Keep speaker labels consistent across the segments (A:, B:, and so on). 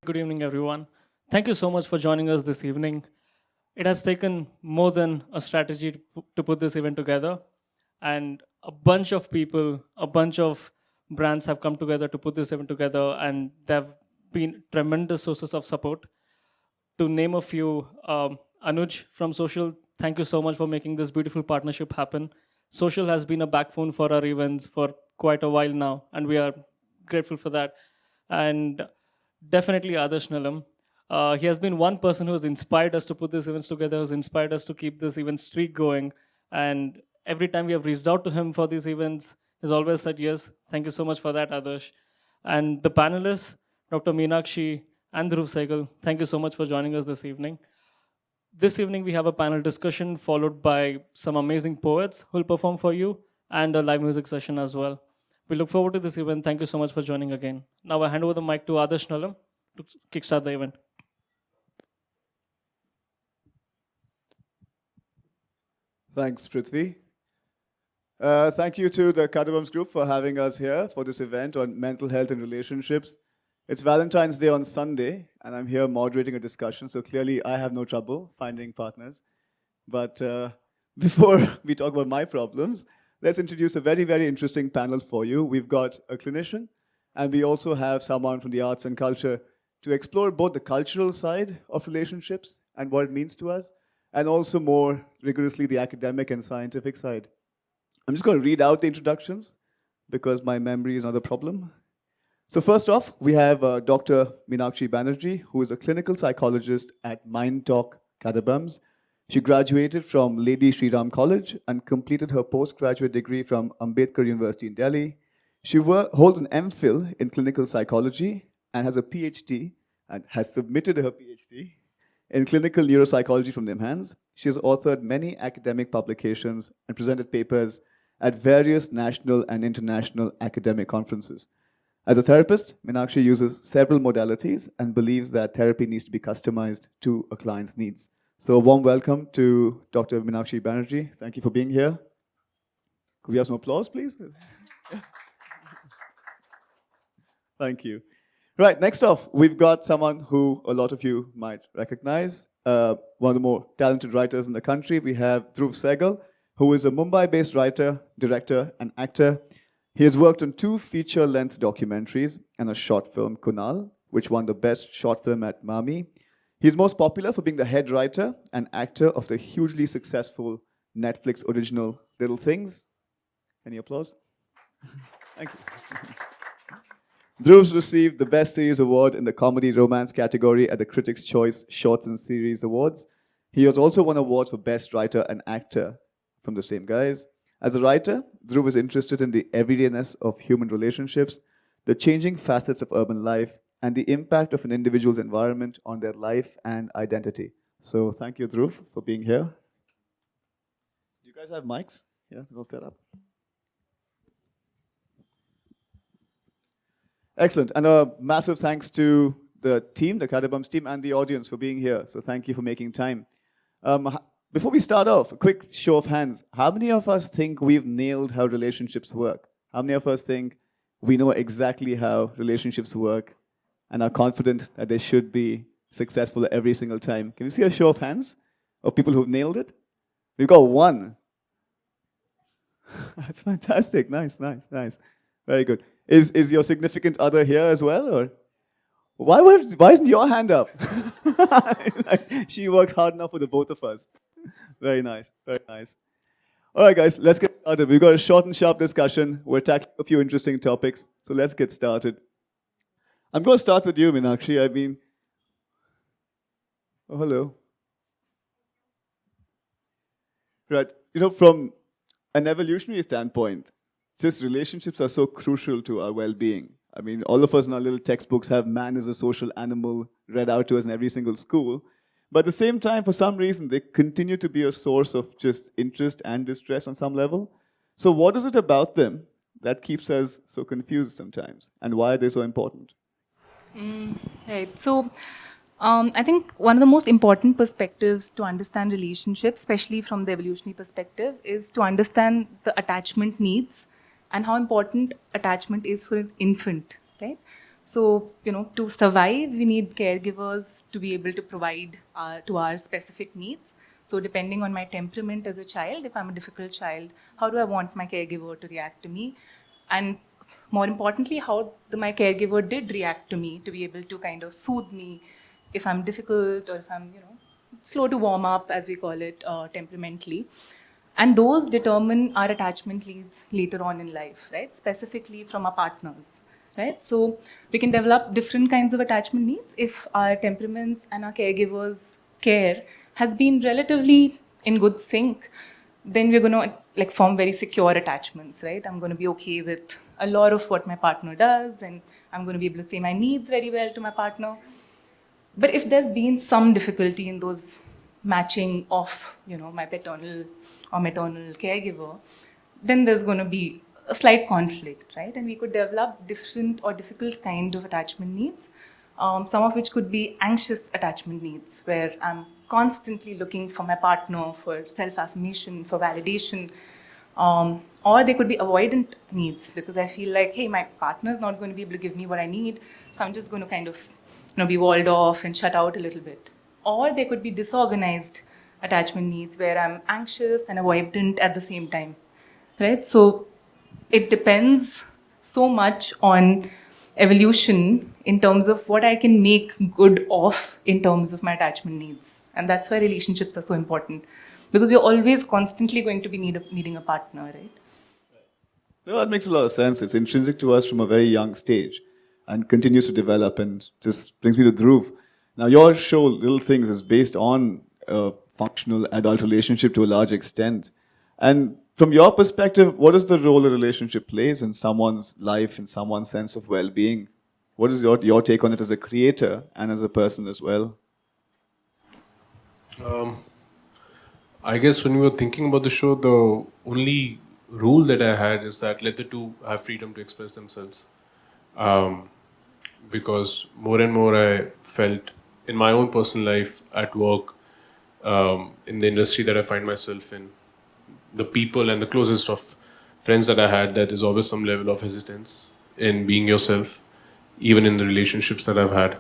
A: Good evening, everyone. Thank you so much for joining us this evening. It has taken more than a strategy to put this event together, and a bunch of people, a bunch of brands have come together to put this event together, and there have been tremendous sources of support. To name a few, Anuj from Social, thank you so much for making this beautiful partnership happen. Social has been a backbone for our events for quite a while now, and we are grateful for that. And definitely Adarsh Nallam. He has been one person who has inspired us to put these events together, who's inspired us to keep this event streak going. And every time we have reached out to him for these events, he's always said yes. Thank you so much for that, Adarsh. And the panelists, Dr. Meenakshi and Dhruv Sehgal, thank you so much for joining us this evening. This evening, we have a panel discussion followed by some amazing poets who will perform for you and a live music session as well. We look forward to this event. Thank you so much for joining again. Now, I hand over the mic to Adarsh Nallam to kickstart the event.
B: Thanks, Prithvi. Thank you to the Cadabams group for having us here for this event on mental health and relationships. It's Valentine's Day on Sunday, and I'm here moderating a discussion, so clearly I have no trouble finding partners. But before we talk about my problems, let's introduce a very, very interesting panel for you. We've got a clinician, and we also have someone from the arts and culture to explore both the cultural side of relationships and what it means to us, and also more rigorously the academic and scientific side. I'm just going to read out the introductions because my memory is not a problem. So first off, we have Dr. Meenakshi Banerjee, who is a clinical psychologist at MindTalk, Cadabams. She graduated from Lady Shri Ram College and completed her postgraduate degree from Ambedkar University in Delhi. She holds an MPhil in clinical psychology and has a PhD and has submitted her PhD in clinical neuropsychology from NIMHANS. She has authored many academic publications and presented papers at various national and international academic conferences. As a therapist, Meenakshi uses several modalities and believes that therapy needs to be customized to a client's needs. So a warm welcome to Dr. Meenakshi Banerjee. Thank you for being here. Could we have some applause, please? Thank you. Right, next off, we've got someone who a lot of you might recognize, one of the more talented writers in the country. We have Dhruv Sehgal, who is a Mumbai-based writer, director, and actor. He has worked on 2 feature-length documentaries and a short film, Kunal, which won the Best Short Film at MAMI. He's most popular for being the head writer and actor of the hugely successful Netflix original Little Things. Any applause? Thank you. Dhruv's received the Best Series Award in the Comedy Romance category at the Critics' Choice Shorts and Series Awards. He has also won awards for Best Writer and Actor from the same guys. As a writer, Dhruv is interested in the everydayness of human relationships, the changing facets of urban life, and the impact of an individual's environment on their life and identity. So thank you, Dhruv, for being here. Do you guys have mics? Yeah, they're all set up. Excellent. And a massive thanks to the team, the Cadabams team, and the audience for being here. So thank you for making time. Before we start off, a quick show of hands. How many of us think we've nailed how relationships work? How many of us think we know exactly how relationships work and are confident that they should be successful every single time? Can we see a show of hands of people who've nailed it? We've got 1. That's fantastic. Nice, nice, nice. Very good. Is your significant other here as well, or why isn't your hand up? She works hard enough for the both of us. Very nice, very nice. All right, guys, let's get started. We've got a short and sharp discussion. We're tackling a few interesting topics, so let's get started. I'm going to start with you, Meenakshi. Oh, hello. Right, from an evolutionary standpoint, just relationships are so crucial to our well-being. All of us in our little textbooks have man is a social animal read out to us in every single school. But at the same time, for some reason, they continue to be a source of just interest and distress on some level. So what is it about them that keeps us so confused sometimes? And why are they so important?
C: Right. So I think one of the most important perspectives to understand relationships, especially from the evolutionary perspective, is to understand the attachment needs and how important attachment is for an infant, right? So, to survive, we need caregivers to be able to provide to our specific needs. So, depending on my temperament as a child, if I'm a difficult child, how do I want my caregiver to react to me? And more importantly, how my caregiver did react to me to be able to kind of soothe me if I'm difficult or if I'm, slow to warm up, as we call it, temperamentally. And those determine our attachment needs later on in life, right? Specifically from our partners, right? So we can develop different kinds of attachment needs if our temperaments and our caregivers' care has been relatively in good sync. Then we're going to like form very secure attachments, right? I'm going to be okay with a lot of what my partner does, and I'm going to be able to say my needs very well to my partner. But if there's been some difficulty in those matching of, my paternal or maternal caregiver, then there's going to be a slight conflict, right? And we could develop different or difficult kind of attachment needs, some of which could be anxious attachment needs, where I'm constantly looking for my partner for self-affirmation, for validation, or they could be avoidant needs because I feel like, hey, my partner is not going to be able to give me what I need, so I'm just going to kind of be walled off and shut out a little bit. Or they could be disorganized attachment needs where I'm anxious and avoidant at the same time, right? So it depends so much on evolution in terms of what I can make good of in terms of my attachment needs. And that's why relationships are so important, because we're always constantly going to be needing a partner, right?
B: No, that makes a lot of sense. It's intrinsic to us from a very young stage and continues to develop, and just brings me to Dhruv. Now, your show, Little Things, is based on a functional adult relationship to a large extent. And from your perspective, what is the role a relationship plays in someone's life, in someone's sense of well-being? What is your take on it as a creator and as a person as well?
D: I guess when we were thinking about the show, the only rule that I had is that let the two have freedom to express themselves. Because more and more I felt in my own personal life, at work, in the industry that I find myself in, the people and the closest of friends that I had, that is always some level of hesitance in being yourself, even in the relationships that I've had.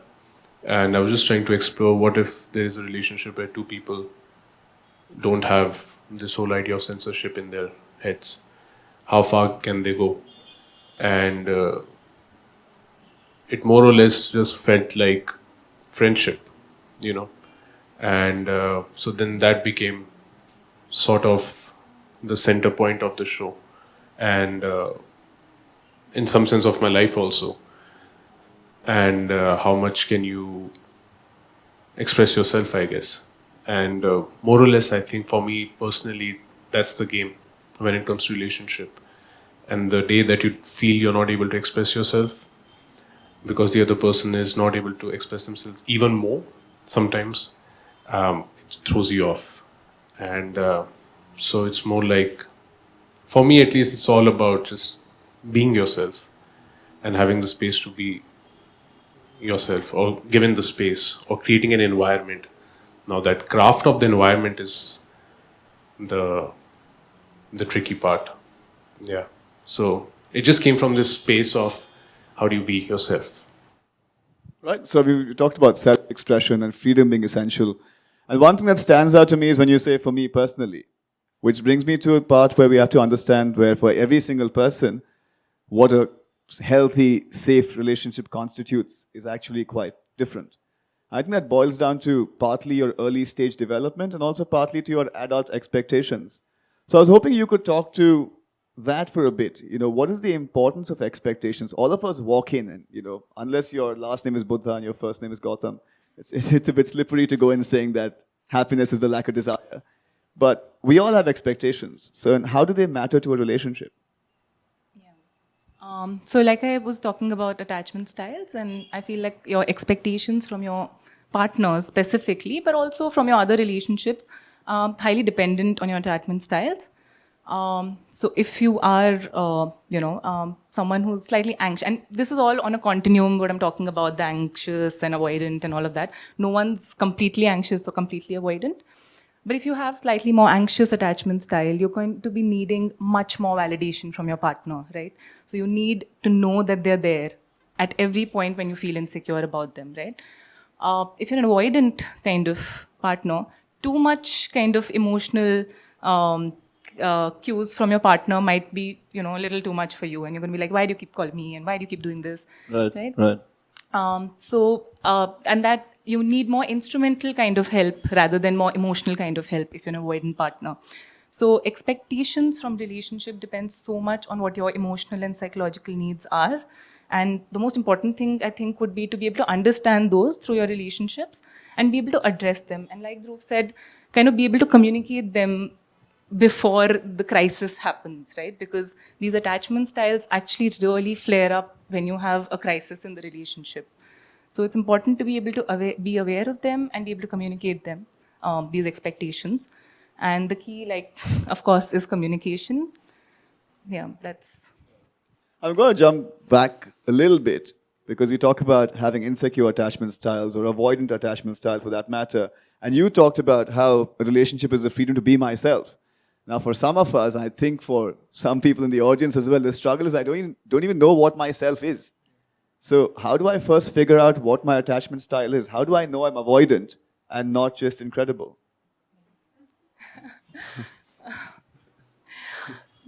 D: And I was just trying to explore, what if there is a relationship where two people don't have this whole idea of censorship in their heads? How far can they go? And it more or less just felt like friendship, And so then that became sort of the center point of the show. And in some sense of my life also. And how much can you express yourself, I guess. And more or less, I think for me personally, that's the game when it comes to relationship. And the day that you feel you're not able to express yourself because the other person is not able to express themselves even more, sometimes it throws you off. And so it's more like, for me at least, it's all about just being yourself and having the space to be yourself, or given the space, or creating an environment. Now that craft of the environment is the tricky part. Yeah. So it just came from this space of how do you be yourself.
B: Right. So we talked about self-expression and freedom being essential. And one thing that stands out to me is when you say, for me personally, which brings me to a part where we have to understand where for every single person, what a healthy, safe relationship constitutes is actually quite different. I think that boils down to partly your early stage development and also partly to your adult expectations. So I was hoping you could talk to that for a bit. What is the importance of expectations? All of us walk in and, unless your last name is Buddha and your first name is Gautam, it's a bit slippery to go in saying that happiness is the lack of desire. But we all have expectations. So how do they matter to a relationship?
C: So like I was talking about attachment styles, and I feel like your expectations from your partners specifically, but also from your other relationships, highly dependent on your attachment styles. So if you are, someone who's slightly anxious, and this is all on a continuum, what I'm talking about, the anxious and avoidant and all of that. No one's completely anxious or completely avoidant. But if you have slightly more anxious attachment style, you're going to be needing much more validation from your partner, right? So you need to know that they're there at every point when you feel insecure about them, right? If you're an avoidant kind of partner, too much kind of emotional cues from your partner might be, a little too much for you, and you're going to be like, why do you keep calling me, and why do you keep doing this, right?
B: Right.
C: And that you need more instrumental kind of help rather than more emotional kind of help if you're an avoidant partner. So expectations from relationship depends so much on what your emotional and psychological needs are. And the most important thing, I think, would be to be able to understand those through your relationships and be able to address them. And like Dhruv said, kind of be able to communicate them before the crisis happens, right? Because these attachment styles actually really flare up when you have a crisis in the relationship. So it's important to be able to be aware of them and be able to communicate them, these expectations. And the key, of course, is communication. Yeah, that's...
B: I'm going to jump back a little bit because you talk about having insecure attachment styles or avoidant attachment styles for that matter. And you talked about how a relationship is the freedom to be myself. Now, for some of us, I think for some people in the audience as well, the struggle is I don't even know what myself is. So how do I first figure out what my attachment style is? How do I know I'm avoidant and not just incredible?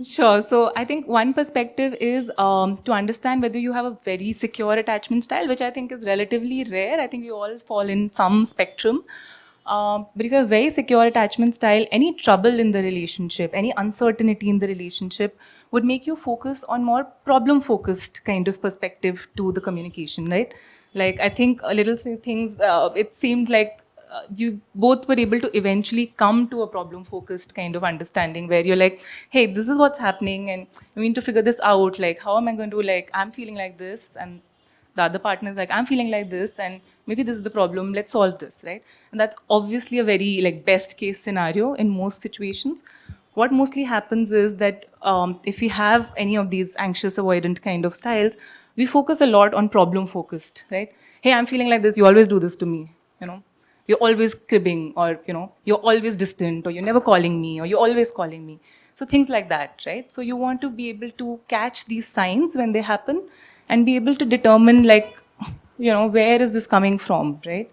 C: Sure. So I think one perspective is to understand whether you have a very secure attachment style, which I think is relatively rare. I think we all fall in some spectrum. But if you have a very secure attachment style, any trouble in the relationship, any uncertainty in the relationship would make you focus on more problem-focused kind of perspective to the communication, right? Like, I think a little things, it seemed like you both were able to eventually come to a problem-focused kind of understanding where you're like, hey, this is what's happening and we need to figure this out. Like, how am I going to, I'm feeling like this and the other partner is like, I'm feeling like this and maybe this is the problem, let's solve this, right? And that's obviously a very best case scenario in most situations. What mostly happens is that if we have any of these anxious avoidant kind of styles, we focus a lot on problem focused, right? Hey, I'm feeling like this, you always do this to me, you're always cribbing, or you're always distant, or you're never calling me, or you're always calling me. So things like that, right? So you want to be able to catch these signs when they happen and be able to determine where is this coming from, right?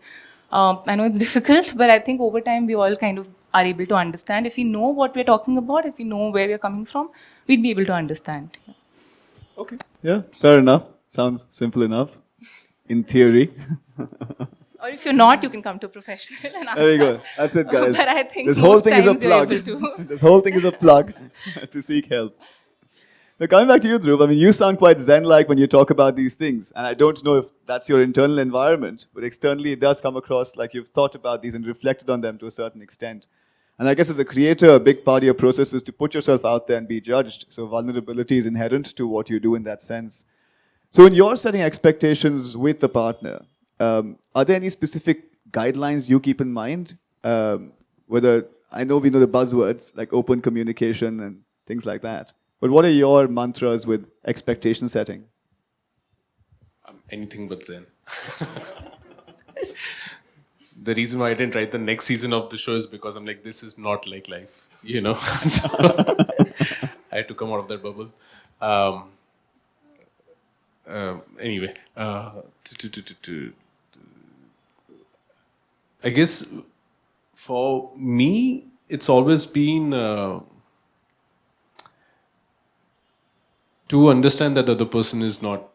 C: I know it's difficult, but I think over time we all kind of are able to understand. If we know what we're talking about, if we know where we're coming from, we'd be able to understand. Yeah.
B: Okay. Yeah, fair enough. Sounds simple enough in theory.
C: Or if you're not, you can come to a professional and ask
B: There you go.
C: us.
B: That's it, guys.
C: But I think
B: this whole
C: most
B: thing is a
C: times you're
B: plug.
C: able to.
B: This whole thing is a plug to seek help. Now, coming back to you, Dhruv, I mean, you sound quite zen-like when you talk about these things. And I don't know if that's your internal environment, but externally it does come across like you've thought about these and reflected on them to a certain extent. And I guess as a creator, a big part of your process is to put yourself out there and be judged. So vulnerability is inherent to what you do in that sense. So when you're setting expectations with the partner, are there any specific guidelines you keep in mind? Whether, I know we know the buzzwords like open communication and things like that. But what are your mantras with expectation setting?
D: Anything but Zen. The reason why I didn't write the next season of the show is because I'm like, this is not like life, So I had to come out of that bubble. Anyway, I guess for me, it's always been to understand that the other person is not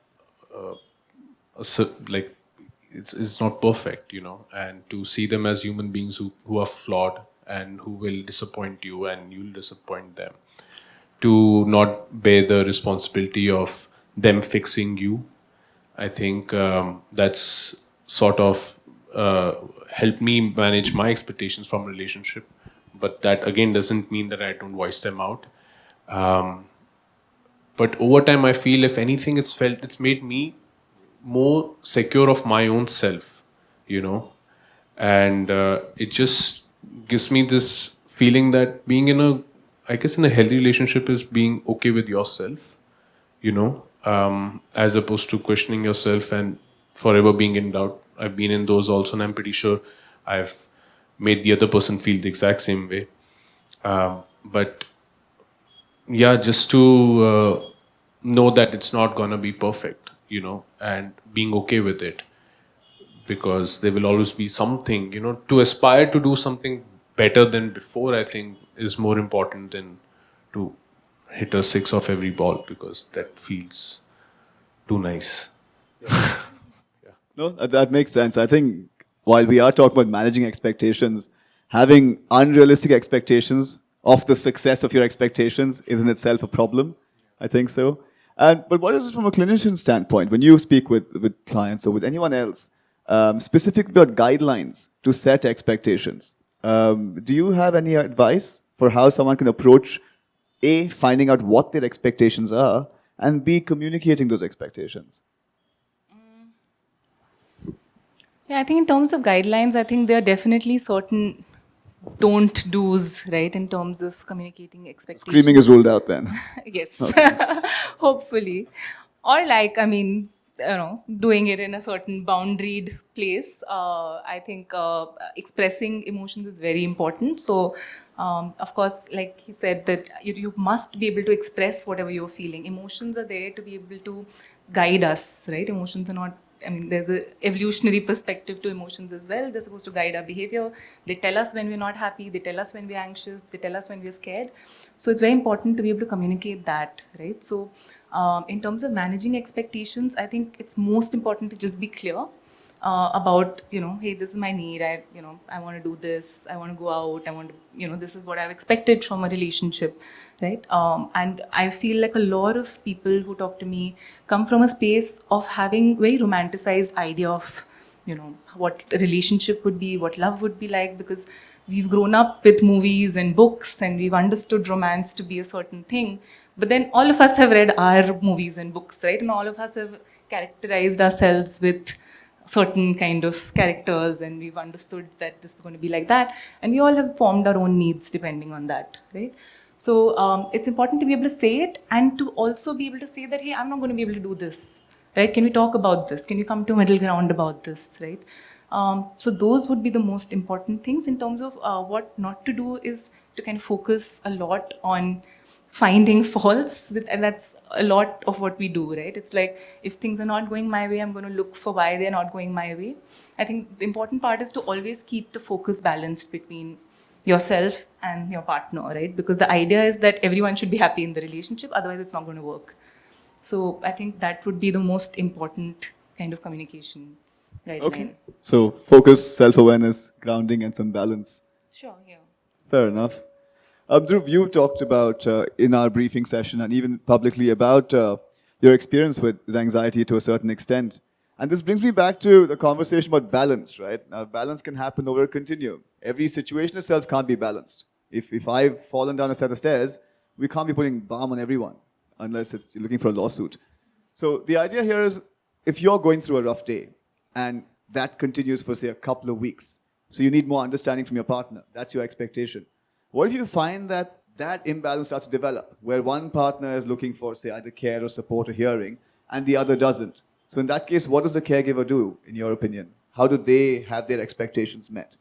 D: it's not perfect, and to see them as human beings who are flawed and who will disappoint you and you'll disappoint them. To not bear the responsibility of them fixing you. I think that's sort of helped me manage my expectations from a relationship. But that again doesn't mean that I don't voice them out. But over time, I feel if anything, it's made me more secure of my own self, and it just gives me this feeling that being in a healthy relationship is being okay with yourself, as opposed to questioning yourself and forever being in doubt. I've been in those also, and I'm pretty sure I've made the other person feel the exact same way. But yeah, just to know that it's not gonna be perfect, and being okay with it, because there will always be something, to aspire to do something better than before, I think is more important than to hit a six off every ball, because that feels too nice.
B: No, that makes sense. I think while we are talking about managing expectations, having unrealistic expectations of the success of your expectations is in itself a problem. I think so. But what is it from a clinician standpoint when you speak with clients or with anyone else, specifically about guidelines to set expectations? Do you have any advice for how someone can approach A, finding out what their expectations are, and B, communicating those expectations?
C: Yeah, I think in terms of guidelines, I think there are definitely certain don't do's, right, in terms of communicating expectations.
B: Screaming is ruled out then.
C: Yes, hopefully. Or like, I mean, doing it in a certain boundaried place. I think expressing emotions is very important. So, of course, like he said, that you must be able to express whatever you're feeling. Emotions are there to be able to guide us, right? Emotions are not, I mean, there's an evolutionary perspective to emotions as well. They're supposed to guide our behavior. They tell us when we're not happy. They tell us when we're anxious. They tell us when we're scared. So it's very important to be able to communicate that, right? So in terms of managing expectations, I think it's most important to just be clear about, hey, this is my need. I want to do this. I want to go out. I want to, this is what I've expected from a relationship, right? And I feel like a lot of people who talk to me come from a space of having very romanticized idea of, what a relationship would be, what love would be like, because we've grown up with movies and books and we've understood romance to be a certain thing. But then all of us have read our movies and books, right? And all of us have characterized ourselves with certain kind of characters, and we've understood that this is going to be like that, and we all have formed our own needs depending on that, right? So it's important to be able to say it, and to also be able to say that, hey, I'm not going to be able to do this, right? Can we talk about this? Can we come to a middle ground about this, right? So those would be the most important things. In terms of what not to do is to kind of focus a lot on finding faults with, and that's a lot of what we do, right? It's like, if things are not going my way, I'm going to look for why they're not going my way. I think the important part is to always keep the focus balanced between yourself and your partner, right? Because the idea is that everyone should be happy in the relationship, otherwise it's not going to work. So I think that would be the most important kind of communication guideline.
B: Okay. So focus, self-awareness, grounding, and some balance.
C: Sure, yeah.
B: Fair enough. Dhruv, you talked about in our briefing session and even publicly about your experience with anxiety to a certain extent. And this brings me back to the conversation about balance, right? Now, balance can happen over a continuum. Every situation itself can't be balanced. If I've fallen down a set of stairs, we can't be putting balm on everyone unless you're looking for a lawsuit. So the idea here is, if you're going through a rough day and that continues for, say, a couple of weeks, so you need more understanding from your partner, that's your expectation. What if you find that that imbalance starts to develop, where one partner is looking for, say, either care or support or hearing, and the other doesn't? So in that case, what does the caregiver do, in your opinion? How do they have their expectations met?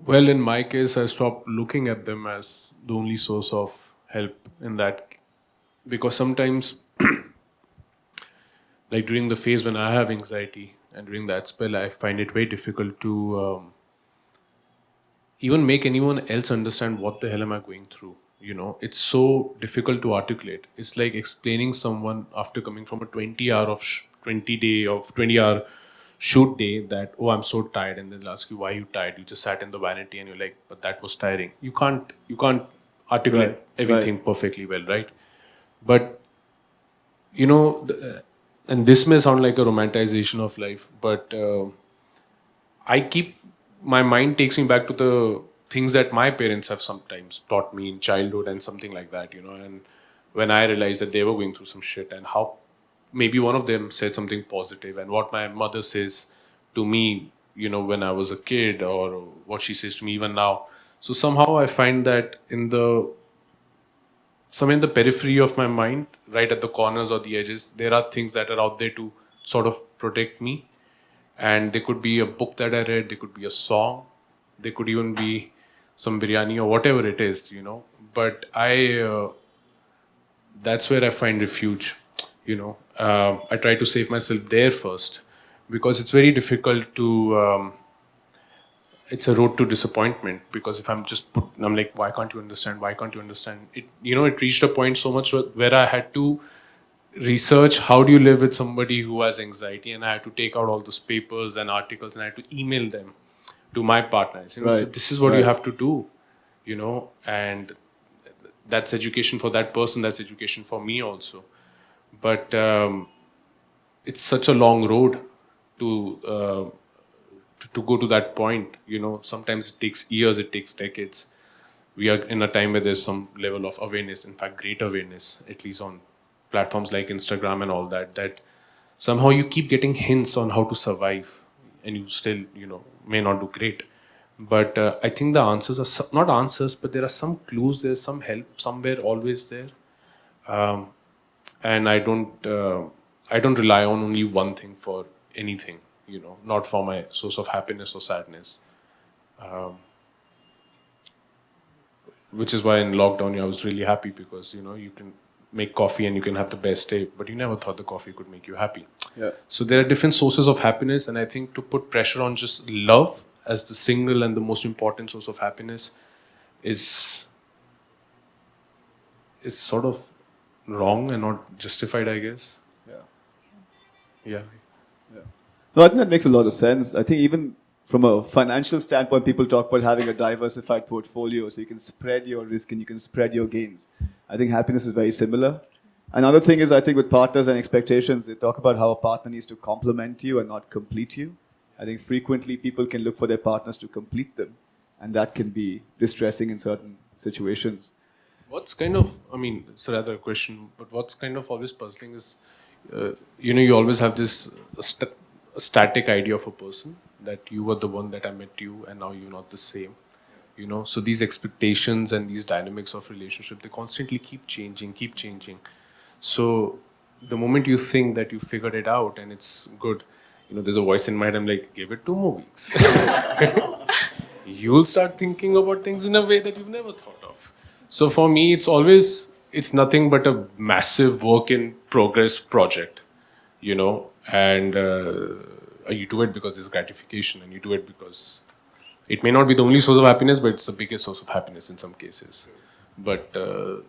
D: Well, in my case, I stopped looking at them as the only source of help in that, because sometimes, like during the phase when I have anxiety and during that spell, I find it very difficult to even make anyone else understand what the hell am I going through. It's so difficult to articulate. It's like explaining someone after coming from a 20-hour shoot day that, oh, I'm so tired, and then they'll ask you why you tired. You just sat in the vanity, and you're like, but that was tiring. You can't articulate everything perfectly well, right? But and this may sound like a romanticization of life, but my mind takes me back to the things that my parents have sometimes taught me in childhood and something like that, and when I realized that they were going through some shit, and how maybe one of them said something positive, and what my mother says to me, when I was a kid, or what she says to me even now. So somehow I find that somewhere in the periphery of my mind, right at the corners or the edges, there are things that are out there to sort of protect me. And there could be a book that I read, there could be a song, there could even be some biryani or whatever it is, But that's where I find refuge. I try to save myself there first, because it's very difficult to. It's a road to disappointment, because if I'm like, why can't you understand? Why can't you understand? It reached a point so much where I had to research how do you live with somebody who has anxiety, and I had to take out all those papers and articles, and I had to email them to my partners. So
B: Right.
D: this is what you
B: Right.
D: have to do, and that's education for that person. That's education for me also. But it's such a long road to. To go to that point, sometimes it takes years, it takes decades. We are in a time where there's some level of awareness, in fact great awareness, at least on platforms like Instagram and all that somehow you keep getting hints on how to survive, and you still may not do great. But I think the answers are not answers, but there are some clues, there's some help somewhere always there. And I don't rely on only one thing for anything, not for my source of happiness or sadness. Which is why in lockdown I was really happy, because you can make coffee and you can have the best day, but you never thought the coffee could make you happy.
B: Yeah.
D: So there are different sources of happiness, and I think to put pressure on just love as the single and the most important source of happiness is sort of wrong and not justified, I guess.
B: Yeah.
D: Yeah.
B: No, I think that makes a lot of sense. I think even from a financial standpoint, people talk about having a diversified portfolio so you can spread your risk and you can spread your gains. I think happiness is very similar. Another thing is, I think with partners and expectations, they talk about how a partner needs to complement you and not complete you. I think frequently people can look for their partners to complete them, and that can be distressing in certain situations.
D: What's kind of, it's a rather question, but what's kind of always puzzling is, you always have this a static idea of a person, that you were the one that I met you and now you're not the same. So these expectations and these dynamics of relationship, they constantly keep changing. So the moment you think that you figured it out and it's good, there's a voice in my head, I'm like, give it 2 more weeks. You'll start thinking about things in a way that you've never thought of. So for me, it's nothing but a massive work in progress project, and you do it because there's gratification, and you do it because it may not be the only source of happiness, but it's the biggest source of happiness in some cases. But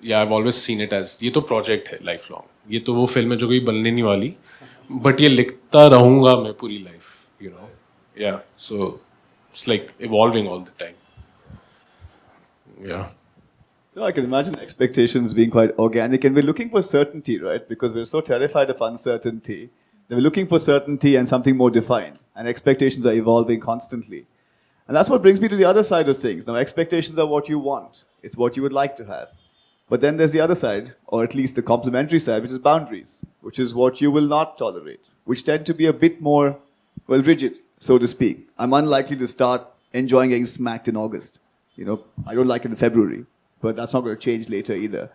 D: yeah, I've always seen it as, ये तो project है lifelong. ये तो वो film है जो कभी बनने नहीं वाली, but ये लिखता रहूँगा मैं पूरी life, Yeah, so it's like evolving all the time. Yeah.
B: No, I can imagine expectations being quite organic, and we're looking for certainty, right? Because we're so terrified of uncertainty that we're looking for certainty and something more defined, and expectations are evolving constantly. And that's what brings me to the other side of things. Now, expectations are what you want. It's what you would like to have. But then there's the other side, or at least the complementary side, which is boundaries, which is what you will not tolerate, which tend to be a bit more, well, rigid, so to speak. I'm unlikely to start enjoying getting smacked in August. I don't like it in February, but that's not going to change later either.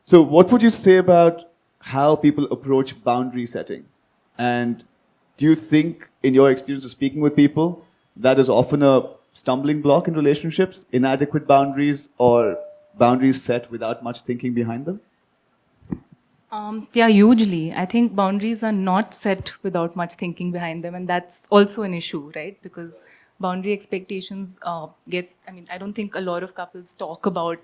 B: So what would you say about how people approach boundary setting? And do you think, in your experience of speaking with people, that is often a stumbling block in relationships, inadequate boundaries or boundaries set without much thinking behind them?
C: Yeah, hugely. I think boundaries are not set without much thinking behind them, and that's also an issue, right? Because boundary expectations I don't think a lot of couples talk about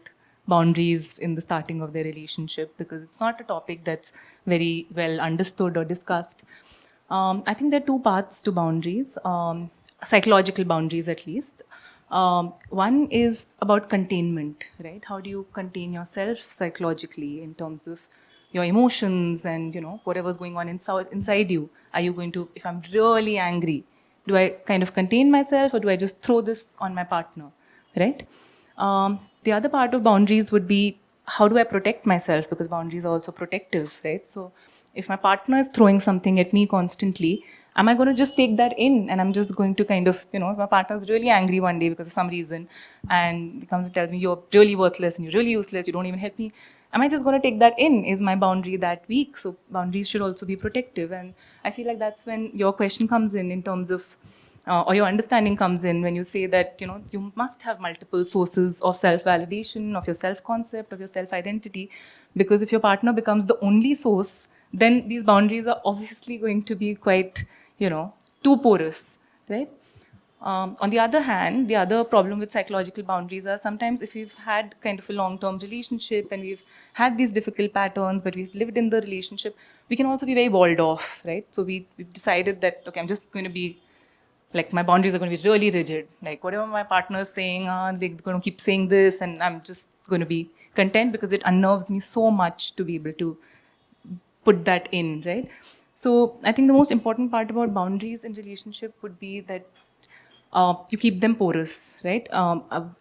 C: boundaries in the starting of their relationship, because it's not a topic that's very well understood or discussed. I think there are two parts to boundaries, psychological boundaries at least. One is about containment, right? How do you contain yourself psychologically in terms of your emotions and whatever's going on inside you? Are you going to, if I'm really angry, do I kind of contain myself, or do I just throw this on my partner, right? The other part of boundaries would be, how do I protect myself? Because boundaries are also protective, right? So if my partner is throwing something at me constantly, am I going to just take that in, and I'm just going to kind of, if my partner is really angry one day because of some reason, and he comes and tells me, you're really worthless and you're really useless, you don't even help me, am I just going to take that in? Is my boundary that weak? So boundaries should also be protective. And I feel like that's when your question comes in terms of or your understanding comes in when you say that, you must have multiple sources of self-validation, of your self-concept, of your self-identity, because if your partner becomes the only source, then these boundaries are obviously going to be quite, too porous, right? On the other hand, the other problem with psychological boundaries are sometimes if we've had kind of a long-term relationship and we've had these difficult patterns, but we've lived in the relationship, we can also be very walled off, right? So we've decided that, okay, I'm just going to be, like, my boundaries are going to be really rigid. Like, whatever my partner is saying, they're going to keep saying this, and I'm just going to be content because it unnerves me so much to be able to put that in, right? So I think the most important part about boundaries in relationship would be that you keep them porous, right?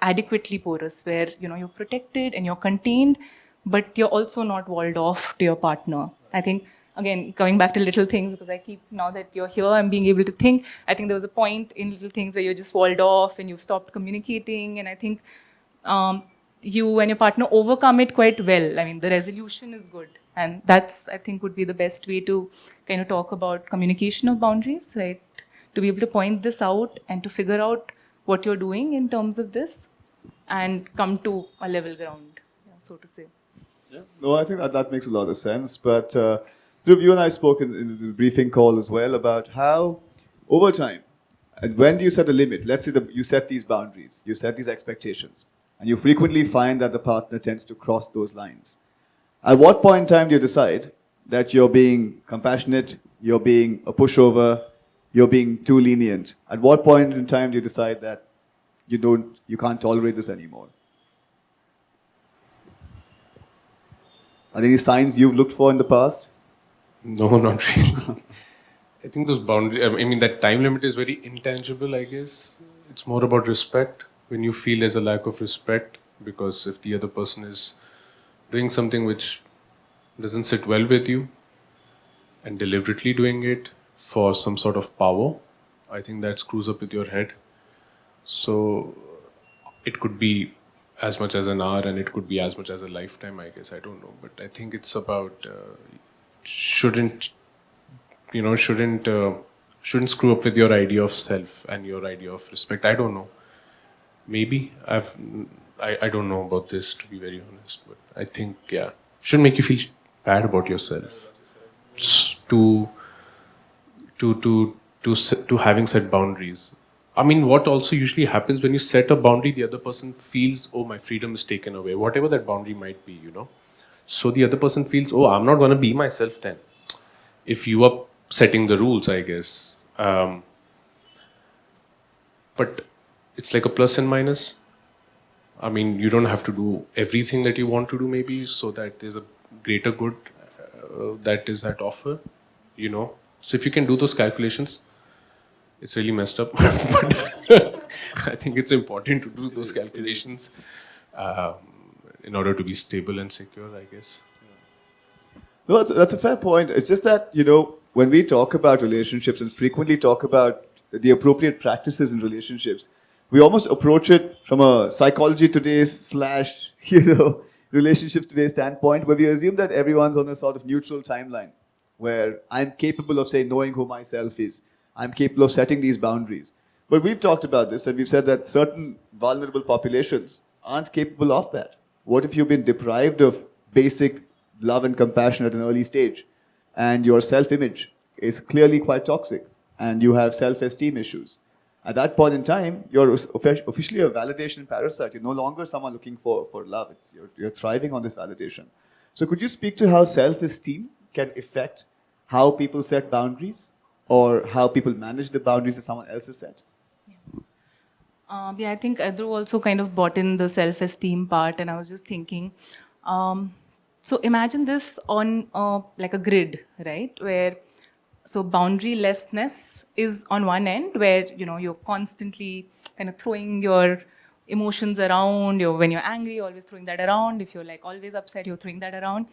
C: Adequately porous, where you're protected and you're contained, but you're also not walled off to your partner. I think, again, coming back to little things, because I keep, now that you're here, I'm being able to think. I think there was a point in little things where you're just walled off and you stopped communicating, and I think you and your partner overcome it quite well. I mean, the resolution is good, and that's, I think, would be the best way to kind of talk about communication of boundaries, right? To be able to point this out and to figure out what you're doing in terms of this and come to a level ground, so to say.
B: Yeah. No, I think that makes a lot of sense. But Dhruv, you and I spoke in the briefing call as well about how, over time, and when do you set a limit? Let's say you set these boundaries, you set these expectations, and you frequently find that the partner tends to cross those lines. At what point in time do you decide that you're being compassionate, you're being a pushover, you're being too lenient? At what point in time do you decide that you can't tolerate this anymore? Are there any signs you've looked for in the past?
D: No, not really. I think those boundaries, I mean, that time limit is very intangible, I guess. It's more about respect. When you feel there's a lack of respect, because if the other person is doing something which doesn't sit well with you and deliberately doing it for some sort of power, I think that screws up with your head. So it could be as much as an hour and it could be as much as a lifetime, I guess. I don't know. But I think it's about shouldn't screw up with your idea of self and your idea of respect. I don't know. Maybe I don't know about this, to be very honest. But I think, yeah, shouldn't make you feel bad about yourself. To having set boundaries. I mean, what also usually happens when you set a boundary, the other person feels, oh, my freedom is taken away, whatever that boundary might be, So the other person feels, oh, I'm not going to be myself then. If you are setting the rules, I guess. But it's like a plus and minus. I mean, you don't have to do everything that you want to do, maybe, so that there's a greater good that is at offer, So if you can do those calculations, it's really messed up. But I think it's important to do those calculations in order to be stable and secure, I guess.
B: No, that's a fair point. It's just that, when we talk about relationships and frequently talk about the appropriate practices in relationships, we almost approach it from a psychology today / relationships today standpoint, where we assume that everyone's on a sort of neutral timeline, where I'm capable of, say, knowing who myself is. I'm capable of setting these boundaries. But we've talked about this, and we've said that certain vulnerable populations aren't capable of that. What if you've been deprived of basic love and compassion at an early stage, and your self-image is clearly quite toxic, and you have self-esteem issues? At that point in time, you're officially a validation parasite. You're no longer someone looking for love. You're thriving on this validation. So could you speak to how self-esteem can affect how people set boundaries, or how people manage the boundaries that someone else has set?
C: I think Dhruv also kind of brought in the self-esteem part, and I was just thinking, so imagine this on like a grid, right? Where, so boundarylessness is on one end, where you're constantly kind of throwing your emotions around. When you're angry, you're always throwing that around. If you're like always upset, you're throwing that around.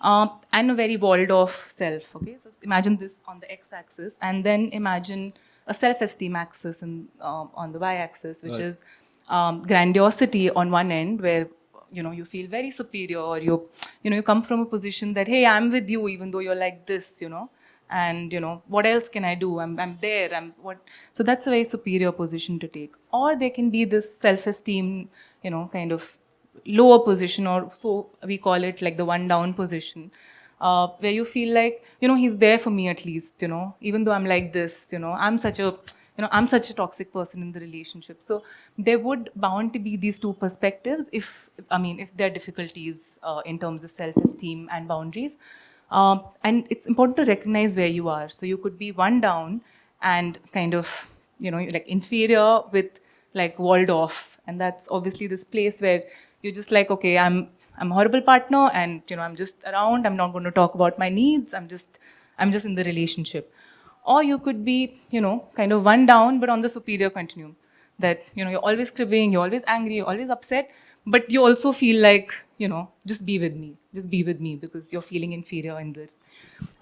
C: And a very walled off self. Okay, so imagine this on the x-axis, and then imagine a self-esteem axis on the y-axis, which is grandiosity on one end, where you feel very superior. You come from a position that, hey, I'm with you, even though you're like this, and what else can I do? I'm there. So that's a very superior position to take. Or there can be this self-esteem, kind of lower position, or so we call it, like the one down position, where you feel like, he's there for me at least, even though I'm like this, I'm such a toxic person in the relationship. So there would bound to be these two perspectives if there are difficulties in terms of self-esteem and boundaries. And it's important to recognize where you are. So you could be one down and kind of, like inferior with like walled off. And that's obviously this place where you're just like, okay, I'm a horrible partner, and I'm just around. I'm not going to talk about my needs. I'm just in the relationship. Or you could be, kind of one down, but on the superior continuum. That, you're always cribbing, you're always angry, you're always upset, but you also feel like, just be with me because you're feeling inferior in this.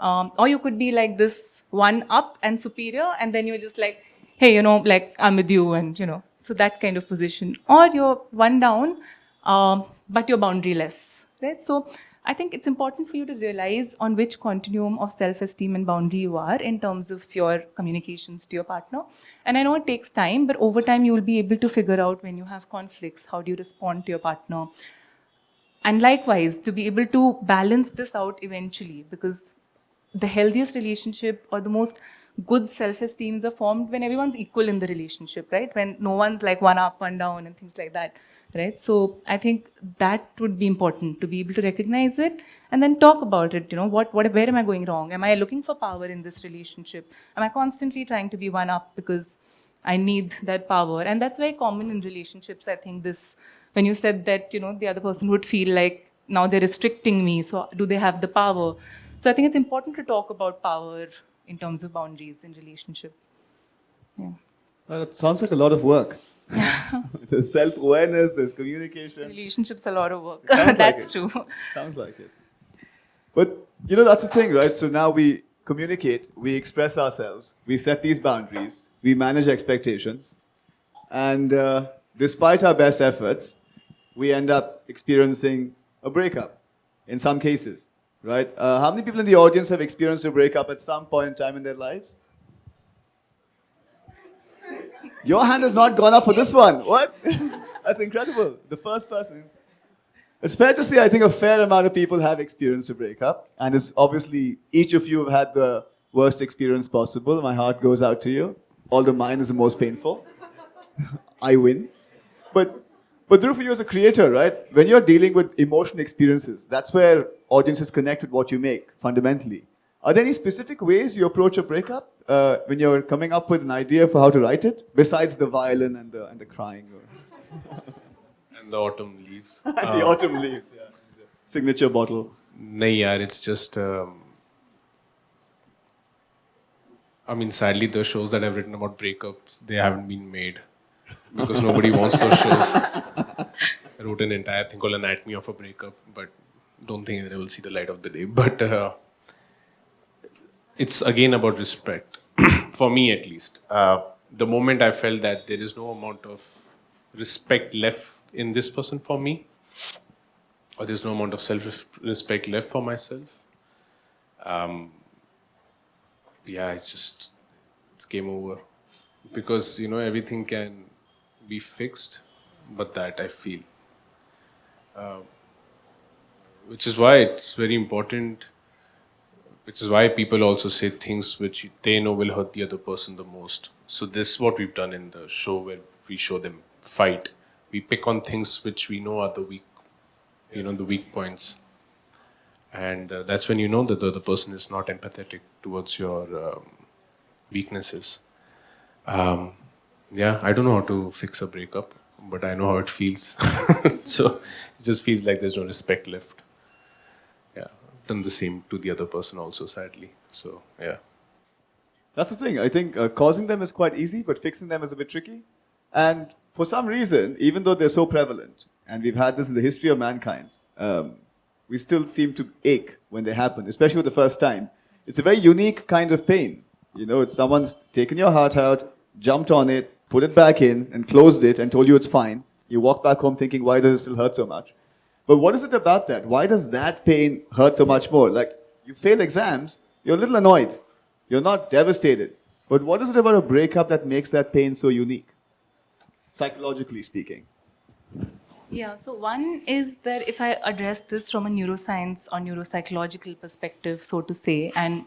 C: Or you could be like this one up and superior, and then you're just like, hey, like I'm with you, and, so that kind of position. Or you're one down, but you're boundaryless, right? So I think it's important for you to realize on which continuum of self-esteem and boundary you are in terms of your communications to your partner. And I know it takes time, but over time you will be able to figure out when you have conflicts, how do you respond to your partner. And likewise, to be able to balance this out eventually, because the healthiest relationship or the most good self-esteems are formed when everyone's equal in the relationship, right? When no one's like one up, one down, and things like that, right? So I think that would be important, to be able to recognize it and then talk about it. Where am I going wrong? Am I looking for power in this relationship? Am I constantly trying to be one up because I need that power? And that's very common in relationships. I think when you said that, the other person would feel like now they're restricting me. So do they have the power? So I think it's important to talk about power in terms of boundaries in relationship. Yeah.
B: That sounds like a lot of work. There's self-awareness, there's communication.
C: Relationships a lot of work.
B: Sounds
C: That's
B: like it.
C: true.
B: Sounds like it. But, that's the thing, right? So now we communicate, we express ourselves, we set these boundaries, we manage expectations, and despite our best efforts, we end up experiencing a breakup in some cases, right? How many people in the audience have experienced a breakup at some point in time in their lives? Your hand has not gone up for this one. What? That's incredible. The first person. It's fair to say, I think a fair amount of people have experienced a breakup. And it's obviously, each of you have had the worst experience possible. My heart goes out to you. Although mine is the most painful. I win. But Dhruv, for you as a creator, right? When you're dealing with emotional experiences, that's where audiences connect with what you make, fundamentally. Are there any specific ways you approach a breakup when you're coming up with an idea for how to write it, besides the violin and the crying?
D: And the autumn leaves.
B: The autumn leaves, yeah. The signature bottle.
D: Nahi yaar, it's just... sadly, the shows that I've written about breakups, they haven't been made. Because nobody wants those shows. I wrote an entire thing called Anatomy of a Breakup, but don't think that it will see the light of the day. But it's again about respect, for me at least. The moment I felt that there is no amount of respect left in this person for me, or there's no amount of self-respect left for myself, it's game over. Because, everything can be fixed, but that I feel. Which is why it's very important, which is why people also say things which they know will hurt the other person the most. So this is what we've done in the show, where we show them fight. We pick on things which we know are the weak, the weak points. And that's when you know that the other person is not empathetic towards your weaknesses. I don't know how to fix a breakup, but I know how it feels. So it just feels like there's no respect left. Yeah, I've done the same to the other person also, sadly. So, yeah.
B: That's the thing. I think causing them is quite easy, but fixing them is a bit tricky. And for some reason, even though they're so prevalent, and we've had this in the history of mankind, we still seem to ache when they happen, especially the first time. It's a very unique kind of pain. It's someone's taken your heart out, jumped on it, put it back in, and closed it, and told you it's fine. You walk back home thinking, why does it still hurt so much? But what is it about that? Why does that pain hurt so much more? Like, you fail exams, you're a little annoyed. You're not devastated. But what is it about a breakup that makes that pain so unique, psychologically speaking?
C: Yeah, so one is that if I address this from a neuroscience or neuropsychological perspective, so to say, and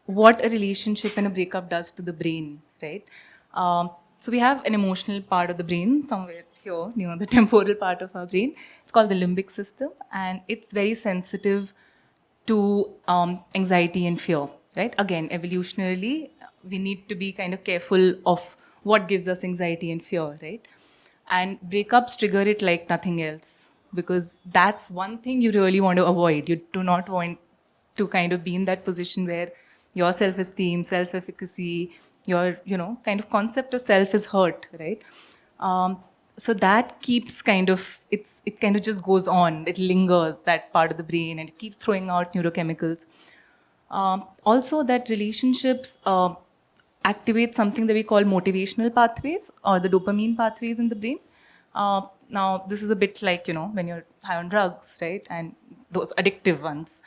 C: what a relationship and a breakup does to the brain, right? So we have an emotional part of the brain somewhere here, the temporal part of our brain. It's called the limbic system, and it's very sensitive to anxiety and fear, right? Again, evolutionarily, we need to be kind of careful of what gives us anxiety and fear, right? And breakups trigger it like nothing else, because that's one thing you really want to avoid. You do not want to kind of be in that position where your self-esteem, self-efficacy, your kind of concept of self is hurt, right? So that keeps kind of it kind of just goes on. It lingers, that part of the brain, and it keeps throwing out neurochemicals. Also, that relationships activate something that we call motivational pathways, or the dopamine pathways in the brain. Now, this is a bit like when you're high on drugs, right? And those addictive ones,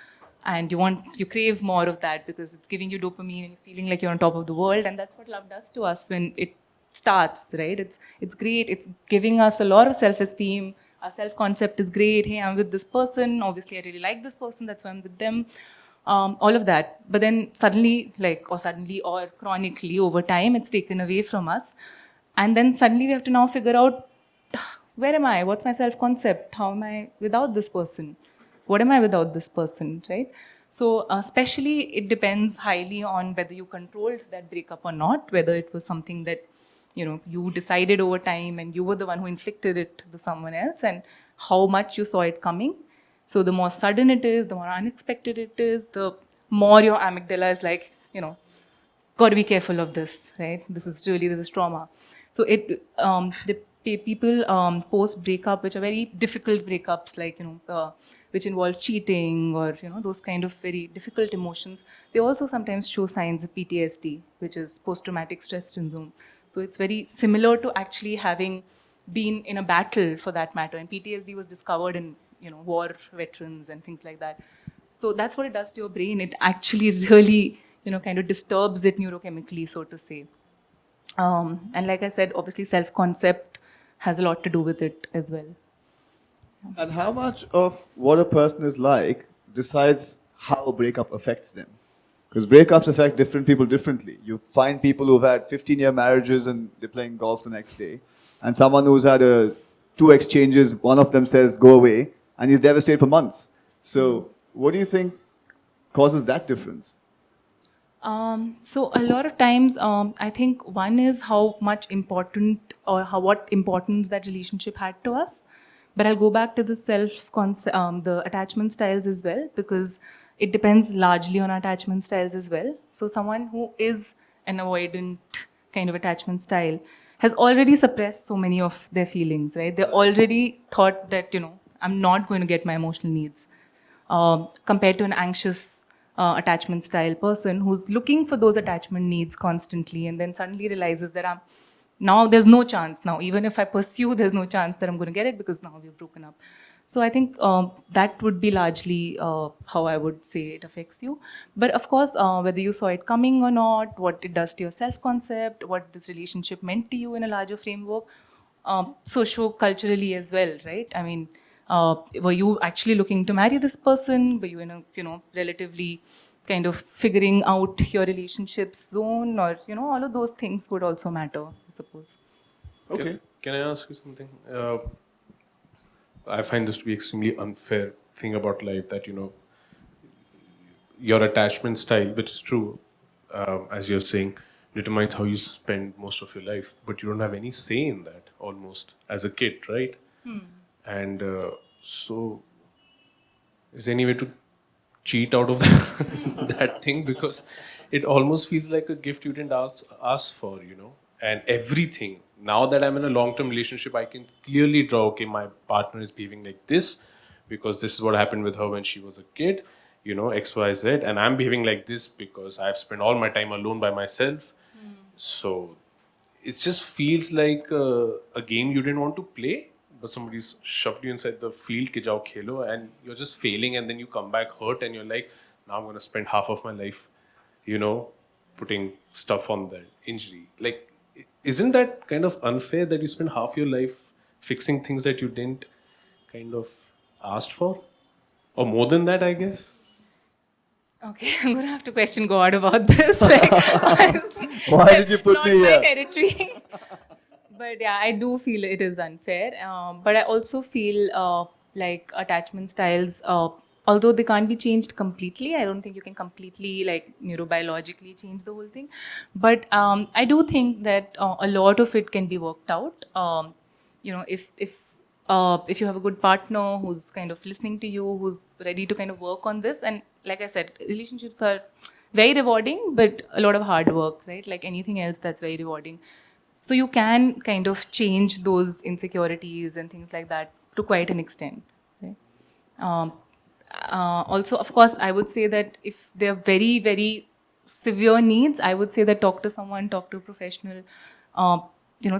C: and you crave more of that because it's giving you dopamine and you're feeling like you're on top of the world, and that's what love does to us when it starts, right? It's great. It's giving us a lot of self-esteem. Our self-concept is great. Hey, I'm with this person. Obviously, I really like this person. That's why I'm with them. All of that. But then suddenly or chronically over time, it's taken away from us. And then suddenly we have to now figure out, where am I? What's my self-concept? How am I without this person? What am I without this person, right? So especially it depends highly on whether you controlled that breakup or not, whether it was something that you decided over time and you were the one who inflicted it to someone else, and how much you saw it coming. So the more sudden it is, the more unexpected it is, the more your amygdala is like, got to be careful of this, right? This is trauma. So people post breakup, which are very difficult breakups, like which involve cheating or those kind of very difficult emotions. They also sometimes show signs of PTSD, which is post-traumatic stress syndrome. So it's very similar to actually having been in a battle, for that matter. And PTSD was discovered in war veterans and things like that. So that's what it does to your brain. It actually really kind of disturbs it neurochemically, so to say. And like I said, obviously self-concept has a lot to do with it as well.
B: And how much of what a person is like decides how a breakup affects them? Because breakups affect different people differently. You find people who've had 15-year marriages and they're playing golf the next day, and someone who's had two exchanges, one of them says, go away, and he's devastated for months. So what do you think causes that difference?
C: So a lot of times, I think one is how much important or what importance that relationship had to us. But I'll go back to the the attachment styles as well, because it depends largely on attachment styles as well. So someone who is an avoidant kind of attachment style has already suppressed so many of their feelings, right? They already thought that, I'm not going to get my emotional needs. Compared to an anxious attachment style person who's looking for those attachment needs constantly, and then suddenly realizes that now there's no chance. Now, even if I pursue, there's no chance that I'm going to get it because now we've broken up. So I think that would be largely how I would say it affects you. But of course, whether you saw it coming or not, what it does to your self-concept, what this relationship meant to you in a larger framework, socio-culturally as well, right? I mean, were you actually looking to marry this person? Were you in a relatively kind of figuring out your relationships zone, or all of those things would also matter, I suppose.
B: Okay.
D: Can I ask you something? I find this to be extremely unfair thing about life, that your attachment style, which is true, as you're saying, determines how you spend most of your life, but you don't have any say in that almost as a kid, right? And so is there any way to cheat out of that thing? Because it almost feels like a gift you didn't ask for, and everything. Now that I'm in a long-term relationship, I can clearly draw, okay, my partner is behaving like this because this is what happened with her when she was a kid, X, Y, Z, and I'm behaving like this because I've spent all my time alone by myself. So it just feels like a game you didn't want to play, but somebody's shoved you inside the field, ki jao khelo, and you're just failing, and then you come back hurt, and you're like, now I'm going to spend half of my life, putting stuff on that injury. Like, isn't that kind of unfair that you spend half your life fixing things that you didn't kind of asked for? Or more than that, I guess?
C: Okay, I'm gonna have to question God about this. Like, honestly,
B: Why did you put
C: not
B: me
C: my
B: here?
C: territory. But yeah, I do feel it is unfair. But I also feel like attachment styles, although they can't be changed completely, I don't think you can completely like neurobiologically change the whole thing. But I do think that a lot of it can be worked out. If you have a good partner who's kind of listening to you, who's ready to kind of work on this, and like I said, relationships are very rewarding, but a lot of hard work, right? Like anything else that's very rewarding. So you can kind of change those insecurities and things like that to quite an extent. Right? Also, of course, I would say that if they're very, very severe needs, I would say that talk to someone, talk to a professional.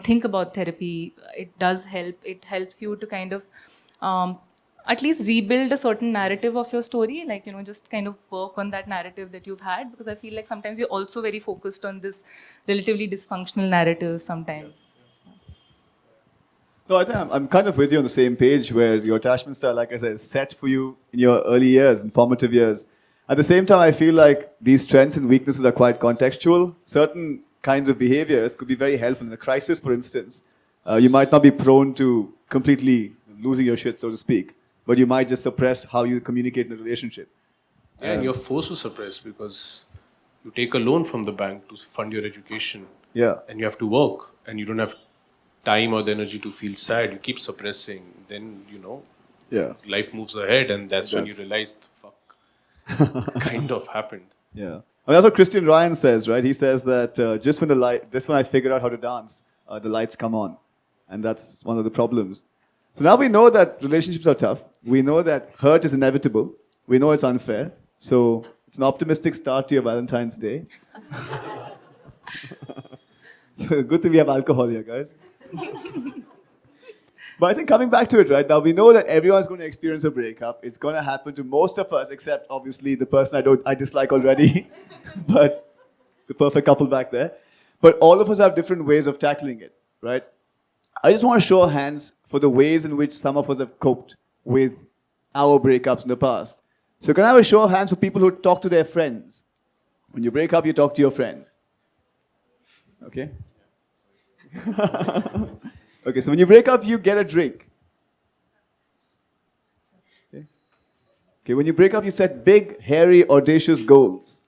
C: Think about therapy. It does help. It helps you to kind of at least rebuild a certain narrative of your story. Like just kind of work on that narrative that you've had, because I feel like sometimes you're also very focused on this relatively dysfunctional narrative sometimes.
B: No, I think I'm kind of with you on the same page where your attachment style, like I said, is set for you in your early years and formative years. At the same time, I feel like these strengths and weaknesses are quite contextual. Certain kinds of behaviors could be very helpful in a crisis, for instance. You might not be prone to completely losing your shit, so to speak, but you might just suppress how you communicate in a relationship.
D: Yeah, and you're forced to suppress because you take a loan from the bank to fund your education.
B: Yeah.
D: And you have to work, and you don't have time or the energy to feel sad. You keep suppressing. Then,
B: Yeah.
D: life moves ahead, and that's when you
B: Yes.
D: realize, fuck, kind of happened.
B: Yeah. And that's what Christian Ryan says, right? He says that just when I figured out how to dance, the lights come on. And that's one of the problems. So now we know that relationships are tough. We know that hurt is inevitable. We know it's unfair. So it's an optimistic start to your Valentine's Day. So good thing we have alcohol here, guys. But I think coming back to it, right, now we know that everyone's going to experience a breakup. It's going to happen to most of us, except obviously the person I dislike already, but the perfect couple back there. But all of us have different ways of tackling it, right? I just want to show hands for the ways in which some of us have coped with our breakups in the past. So can I have a show of hands for people who talk to their friends? When you break up, you talk to your friend. Okay? Okay, so when you break up, you get a drink. Okay, when you break up, you set big, hairy, audacious goals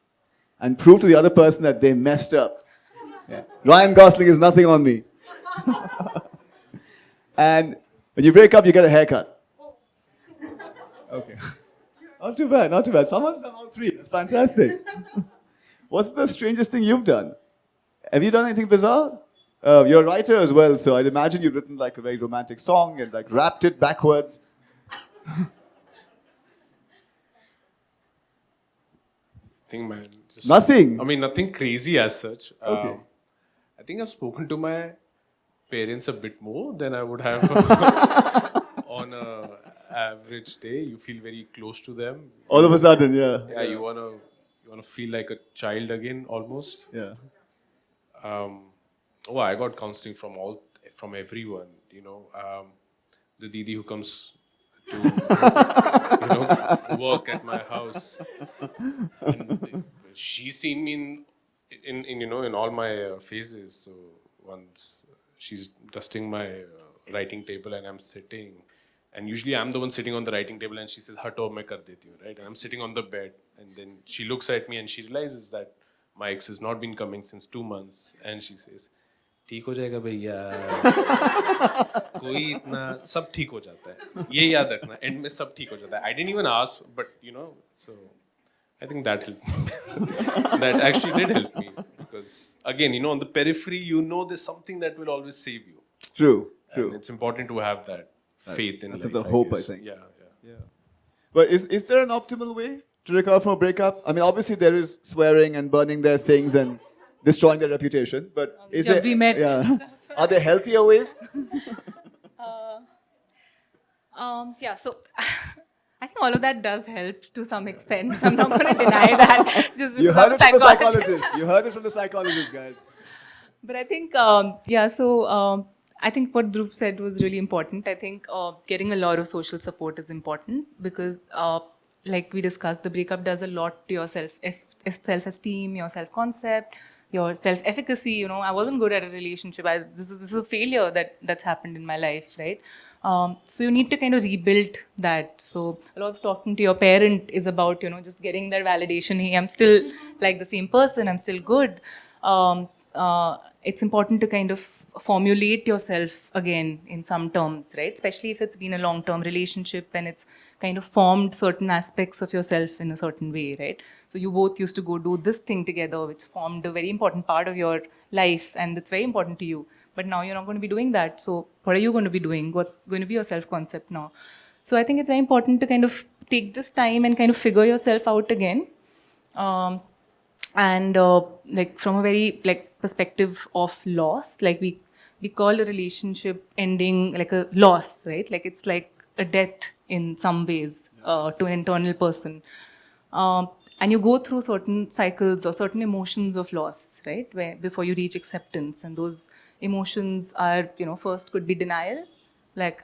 B: and prove to the other person that they messed up. Yeah. Ryan Gosling is nothing on me. And when you break up, you get a haircut. Okay. Not too bad, not too bad. Someone's done all three. That's fantastic. What's the strangest thing you've done? Have you done anything bizarre? You're a writer as well, so I'd imagine you've written like a very romantic song and like rapped it backwards.
D: Thing, man. Just,
B: Nothing.
D: I mean, nothing crazy as such.
B: Okay.
D: I think I've spoken to my parents a bit more than I would have on a average day. You feel very close to them.
B: All of a sudden, yeah.
D: Yeah, you wanna feel like a child again, almost.
B: Yeah.
D: I got counseling from everyone. The Didi who comes to work at my house, and she's seen me in all my phases. So once she's dusting my writing table and I'm sitting, and usually I'm the one sitting on the writing table, and she says, "Hato, main kar deti hu," right? And I'm sitting on the bed, and then she looks at me and she realizes that my ex has not been coming since 2 months, and she says, "ठीक हो जाएगा भैया, कोई इतना सब ठीक हो जाता है, ये याद रखना, एंड में सब ठीक हो जाता है." I didn't even ask, but so I think that helped. That actually did help me, because again, on the periphery, there's something that will always save you.
B: True.
D: And it's important to have that faith in
B: That's
D: life.
B: the hope, I
D: guess.
B: think.
D: Yeah.
B: But is there an optimal way to recover from a breakup? I mean, obviously there is swearing and burning their things and destroying their reputation. But is
C: Jab
B: there?
C: we met.
B: Yeah. Are there healthier ways?
C: So I I think all of that does help to some extent, so I'm not going to deny that. Just
B: You
C: because
B: heard
C: I'm
B: it
C: a
B: from the
C: psychologist.
B: psychologist. You heard it from the psychologist, guys.
C: But I think, I think what Dhruv said was really important. I think getting a lot of social support is important because, like we discussed, the breakup does a lot to your self-esteem, your self-concept, your self-efficacy. You know, I wasn't good at a relationship. This is a failure that's happened in my life, right? So you need to kind of rebuild that. So a lot of talking to your parent is about, just getting that validation. Hey, I'm still like the same person. I'm still good. It's important to kind of formulate yourself again in some terms, right? Especially if it's been a long-term relationship and it's kind of formed certain aspects of yourself in a certain way, right? So you both used to go do this thing together, which formed a very important part of your life and it's very important to you. But now you're not going to be doing that. So what are you going to be doing? What's going to be your self-concept now? So I think it's very important to kind of take this time and kind of figure yourself out again. Um, and like from a very like perspective of loss, like we call a relationship ending like a loss, right? Like it's like a death in some ways to an internal person. And you go through certain cycles or certain emotions of loss, right? Where before you reach acceptance, and those emotions are, first could be denial, like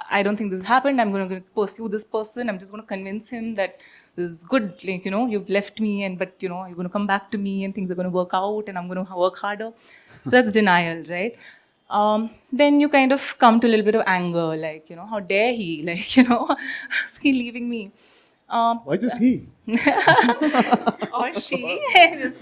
C: I don't think this happened. I'm going to pursue this person. I'm just going to convince him that this is good. Like, you've left me, but you're going to come back to me and things are going to work out and I'm going to work harder. So that's denial, right? Then you kind of come to a little bit of anger, like, how dare he? Like, is he leaving me?
B: Why just he?
C: Or she. Just,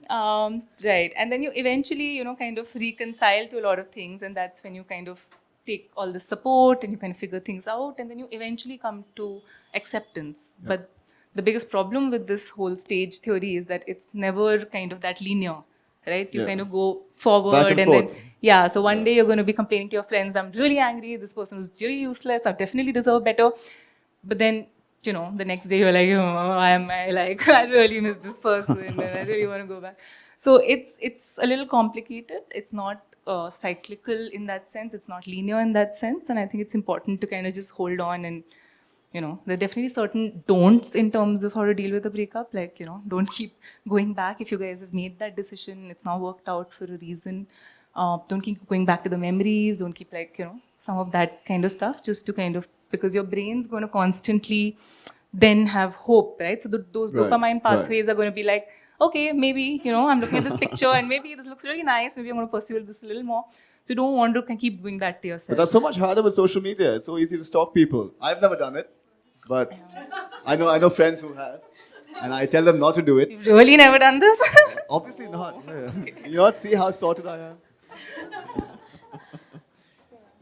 C: right. And then you eventually, kind of reconcile to a lot of things. And that's when you kind of take all the support and you kind of figure things out. And then you eventually come to acceptance. Yeah. But the biggest problem with this whole stage theory is that it's never kind of that linear, right? You kind of go forward
B: Back and forth.
C: then, yeah. So one day you're going to be complaining to your friends, I'm really angry. This person was really useless. I definitely deserve better. But then, the next day you're like, oh, why am I like, I really miss this person and I really want to go back. So it's a little complicated. It's not cyclical in that sense. It's not linear in that sense. And I think it's important to kind of just hold on and, there are definitely certain don'ts in terms of how to deal with a breakup. Like, don't keep going back if you guys have made that decision. It's not worked out for a reason. Don't keep going back to the memories. Don't keep some of that kind of stuff just to kind of, because your brain's going to constantly then have hope, right? So those dopamine pathways are going to be like, okay, maybe, I'm looking at this picture and maybe this looks really nice. Maybe I'm going to pursue this a little more. So you don't want to keep doing that to yourself.
B: But that's so much harder with social media. It's so easy to stalk people. I've never done it, but I know friends who have, and I tell them not to do it.
C: You've really never done this?
B: Obviously not. Yeah. You not see how sorted I am?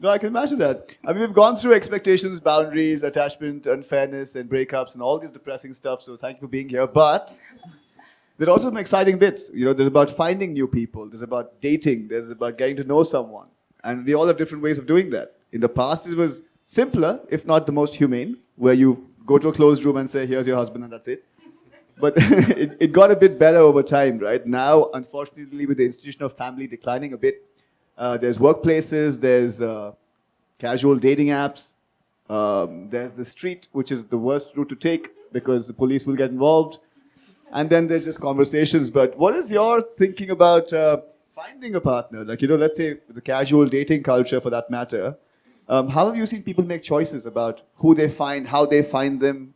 B: No, I can imagine that. I mean, we've gone through expectations, boundaries, attachment, unfairness, and breakups, and all this depressing stuff. So thank you for being here. But there are also some exciting bits. There's about finding new people. There's about dating. There's about getting to know someone. And we all have different ways of doing that. In the past, it was simpler, if not the most humane, where you go to a closed room and say, here's your husband, and that's it. But it got a bit better over time, right? Now, unfortunately, with the institution of family declining a bit, there's workplaces, there's casual dating apps, there's the street, which is the worst route to take because the police will get involved. And then there's just conversations. But what is your thinking about finding a partner? Like, let's say the casual dating culture for that matter. How have you seen people make choices about who they find, how they find them?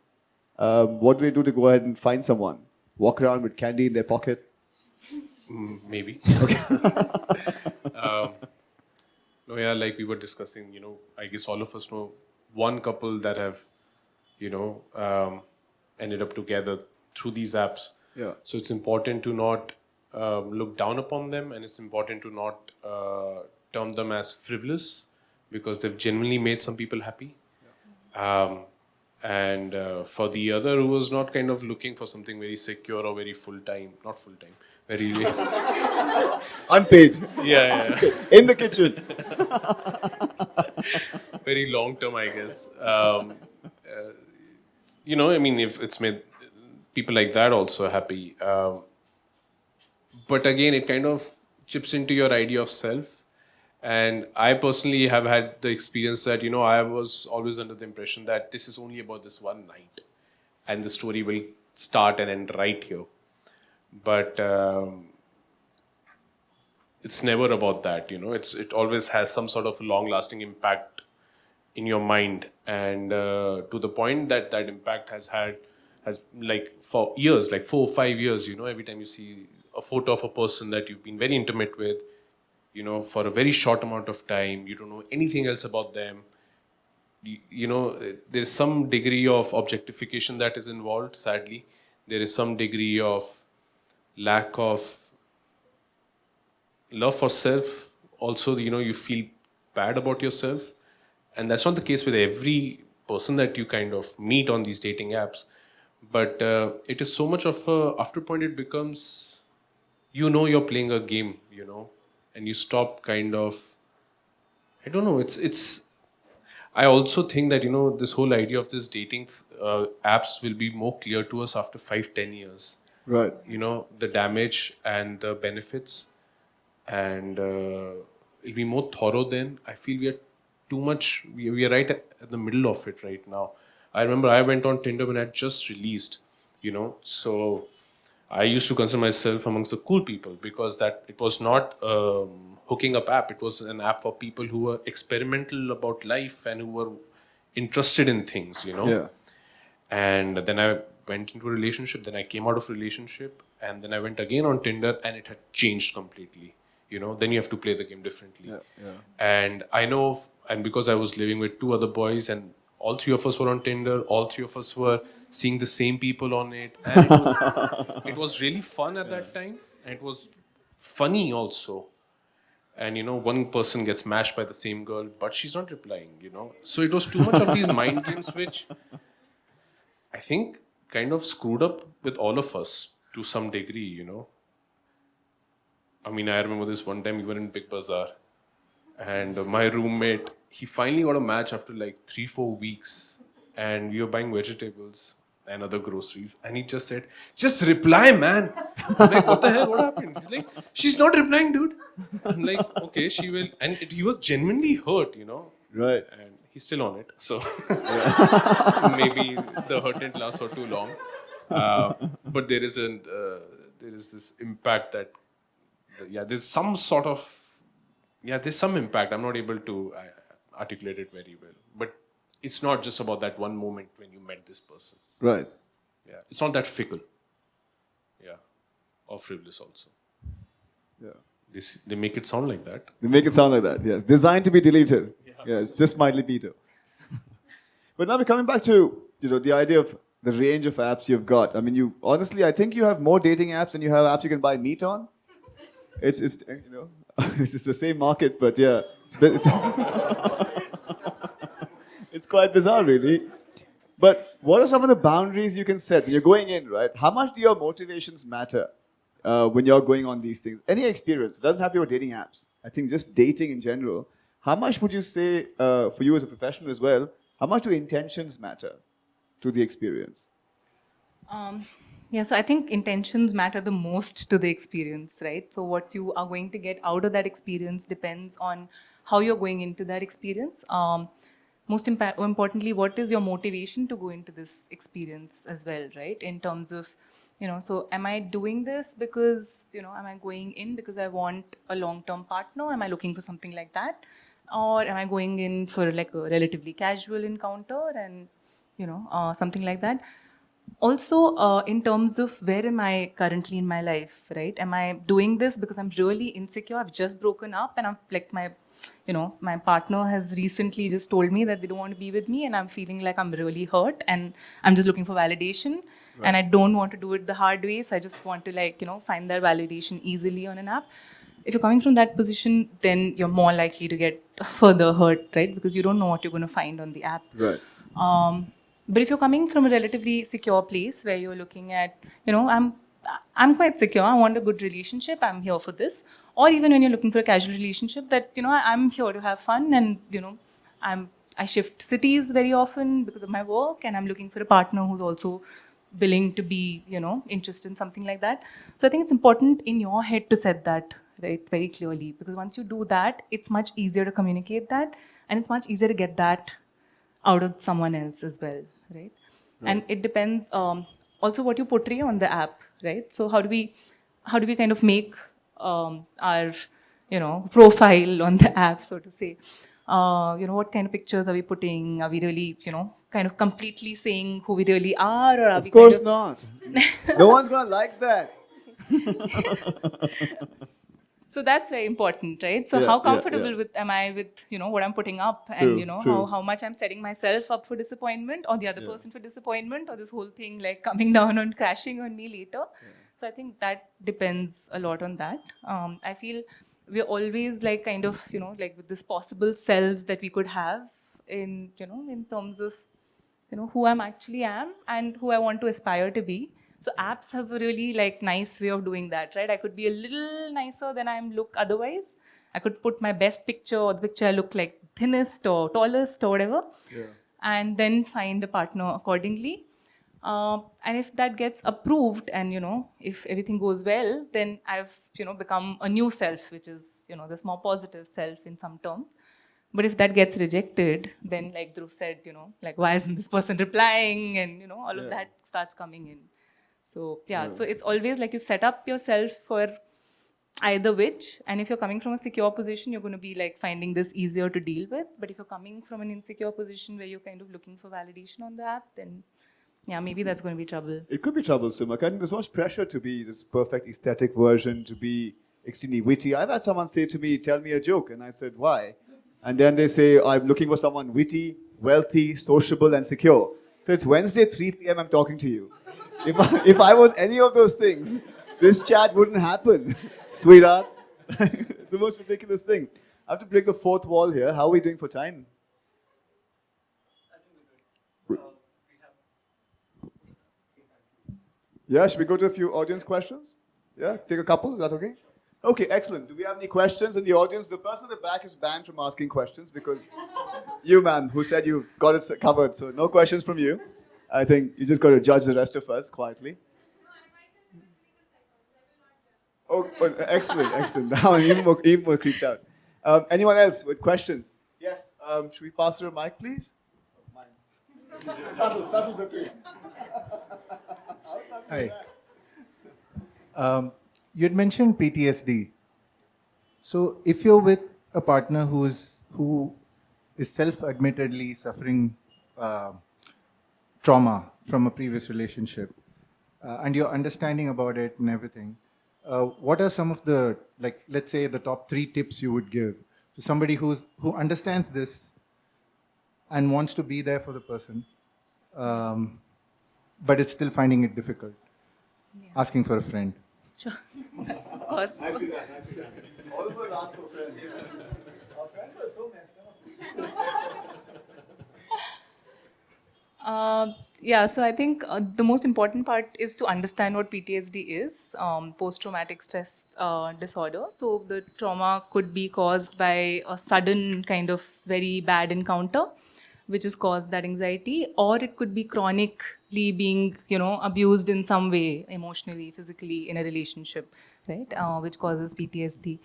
B: What do they do to go ahead and find someone? Walk around with candy in their pocket?
D: Maybe. Okay. No, yeah, like we were discussing, I guess all of us know one couple that have, ended up together through these apps.
B: Yeah.
D: So it's important to not look down upon them, and it's important to not term them as frivolous because they've genuinely made some people happy. Yeah. And for the other who was not kind of looking for something very secure or very full-time, not full-time, very...
B: Unpaid.
D: Yeah.
B: In the kitchen.
D: Very long-term, I guess. I mean, if it's made people like that also happy. But again, it kind of chips into your idea of self. And I personally have had the experience that, I was always under the impression that this is only about this one night and the story will start and end right here. But it's never about that, it always has some sort of long lasting impact in your mind, and to the point that that impact has like for years, like 4 or 5 years, every time you see a photo of a person that you've been very intimate with, for a very short amount of time, you don't know anything else about them. There's some degree of objectification that is involved, sadly. There is some degree of lack of love for self. Also, you feel bad about yourself. And that's not the case with every person that you kind of meet on these dating apps. But it is so much of a, after a point, it becomes, you're playing a game, and you stop kind of, I don't know, it's I also think that, this whole idea of this dating apps will be more clear to us after 5-10 years.
B: Right.
D: The damage and the benefits, and it'll be more thorough then. I feel we are too much, we are right at the middle of it right now. I remember I went on Tinder when I had just released, so I used to consider myself amongst the cool people, because that it was not hooking up app. It was an app for people who were experimental about life and who were interested in things,
B: Yeah.
D: And then I went into a relationship, then I came out of a relationship, and then I went again on Tinder, and it had changed completely. Then you have to play the game differently.
B: Yeah. Yeah.
D: And I know, and because I was living with two other boys, and all three of us were on Tinder, all three of us were seeing the same people on it, and it was really fun at that time, and it was funny also. And one person gets matched by the same girl, but she's not replying. So it was too much of these mind games, which I think kind of screwed up with all of us to some degree. I mean, I remember this one time we were in Big Bazaar, and my roommate, he finally got a match after like 3-4 weeks, and we were buying vegetables and other groceries, and he just said, "Just reply, man." I'm like, "What the hell? What happened?" He's like, "She's not replying, dude." I'm like, "Okay, she will." And he was genuinely hurt,
B: Right.
D: and he's still on it. So maybe the hurt didn't last for too long. But there is this impact that, there's some sort of, there's some impact. I'm not able to articulate it very well. But it's not just about that one moment when you met this person.
B: Right.
D: Yeah, it's not that fickle. Yeah, or frivolous also.
B: Yeah.
D: They make it sound like that.
B: They make it sound like that. Yes. Designed to be deleted. Yes. Just mildly beta. But now we're coming back to the idea of the range of apps you've got. I mean, honestly, I think you have more dating apps than you have apps you can buy meat on. It's it's the same market, but yeah, it's quite bizarre, really. But what are some of the boundaries you can set when you're going in, right? How much do your motivations matter when you're going on these things? Any experience, it doesn't have to be about dating apps. I think just dating in general. How much would you say, for you as a professional as well, how much do intentions matter to the experience?
C: Yeah, so I think intentions matter the most to the experience, right? So what you are going to get out of that experience depends on how you're going into that experience. Most importantly, what is your motivation to go into this experience as well, right? In terms of, so am I doing this because, am I going in because I want a long-term partner? Am I looking for something like that? Or am I going in for like a relatively casual encounter and, something like that? Also, in terms of where am I currently in my life, right? Am I doing this because I'm really insecure? I've just broken up and I'm like my partner has recently just told me that they don't want to be with me and I'm feeling like I'm really hurt and I'm just looking for validation and I don't want to do it the hard way. So I just want to find that validation easily on an app. If you're coming from that position, then you're more likely to get further hurt, right? Because you don't know what you're going to find on the app.
B: Right.
C: But if you're coming from a relatively secure place where you're looking at, I'm quite secure, I want a good relationship, I'm here for this. Or even when you're looking for a casual relationship that, I'm here to have fun and, I shift cities very often because of my work and I'm looking for a partner who's also willing to be, interested in something like that. So I think it's important in your head to set that, right, very clearly. Because once you do that, it's much easier to communicate that, and it's much easier to get that out of someone else as well, right? And it depends also what you portray on the app, right? So how do we kind of make our profile on the app, so to say? What kind of pictures are we putting? Are we really kind of completely saying who we really are, or are we
B: Of course
C: kind of
B: not. No one's gonna like that.
C: So that's very important, right? So
B: Yeah,
C: how
B: yeah,
C: comfortable
B: yeah.
C: am I with what I'm putting up,
B: True,
C: and
B: true.
C: how much I'm setting myself up for disappointment, or the other person for disappointment, or this whole thing like coming down and crashing on me later. So I think that depends a lot on that. I feel we're always like kind of like with this possible selves that we could have in in terms of who I'm actually am and who I want to aspire to be. So apps have a really like nice way of doing that, right? I could be a little nicer than I look otherwise. I could put my best picture or the picture I look like thinnest or tallest or whatever, and then find a partner accordingly. And if that gets approved, and if everything goes well, then I've become a new self, which is this more positive self in some terms. But if that gets rejected, then like Dhruv said, like why isn't this person replying, and all of that starts coming in. So yeah, so it's always like you set up yourself for either which, and if you're coming from a secure position, you're going to be like finding this easier to deal with. But if you're coming from an insecure position where you're kind of looking for validation on the app, then yeah, maybe that's going to be trouble.
B: It could be troublesome. I think there's so much pressure to be this perfect aesthetic version, to be extremely witty. I've had someone say to me, "Tell me a joke," and I said, "Why?" And then they say, "I'm looking for someone witty, wealthy, sociable, and secure." So it's Wednesday, 3 p.m. I'm talking to you. If I was any of those things, this chat wouldn't happen, sweetheart. It's the most ridiculous thing. I have to break the fourth wall here. How are we doing for time? Yeah, should we go to a few audience questions? Yeah, take a couple, is that okay? Okay, excellent. Do we have any questions in the audience? The person at the back is banned from asking questions because you, ma'am, who said you got it covered, so no questions from you. I think you just got to judge the rest of us quietly. Oh, excellent, excellent. Now I'm even more creeped out. Anyone else with questions? Yes, should we pass her a mic, please? Mine. Subtle between.
E: Hi. You had mentioned PTSD. So if you're with a partner who is self-admittedly suffering trauma from a previous relationship, and you're understanding about it and everything, what are some of the, like, let's say the top 3 tips you would give to somebody who understands this and wants to be there for the person, but is still finding it difficult, asking for a friend?
C: Sure. Of course.
B: I feel that. All of us ask for friends. Our friends are so messed up.
C: Yeah, so I think the most important part is to understand what PTSD is, post-traumatic stress disorder. So the trauma could be caused by a sudden kind of very bad encounter, which has caused that anxiety, or it could be chronically being, abused in some way, emotionally, physically, in a relationship, right, which causes PTSD.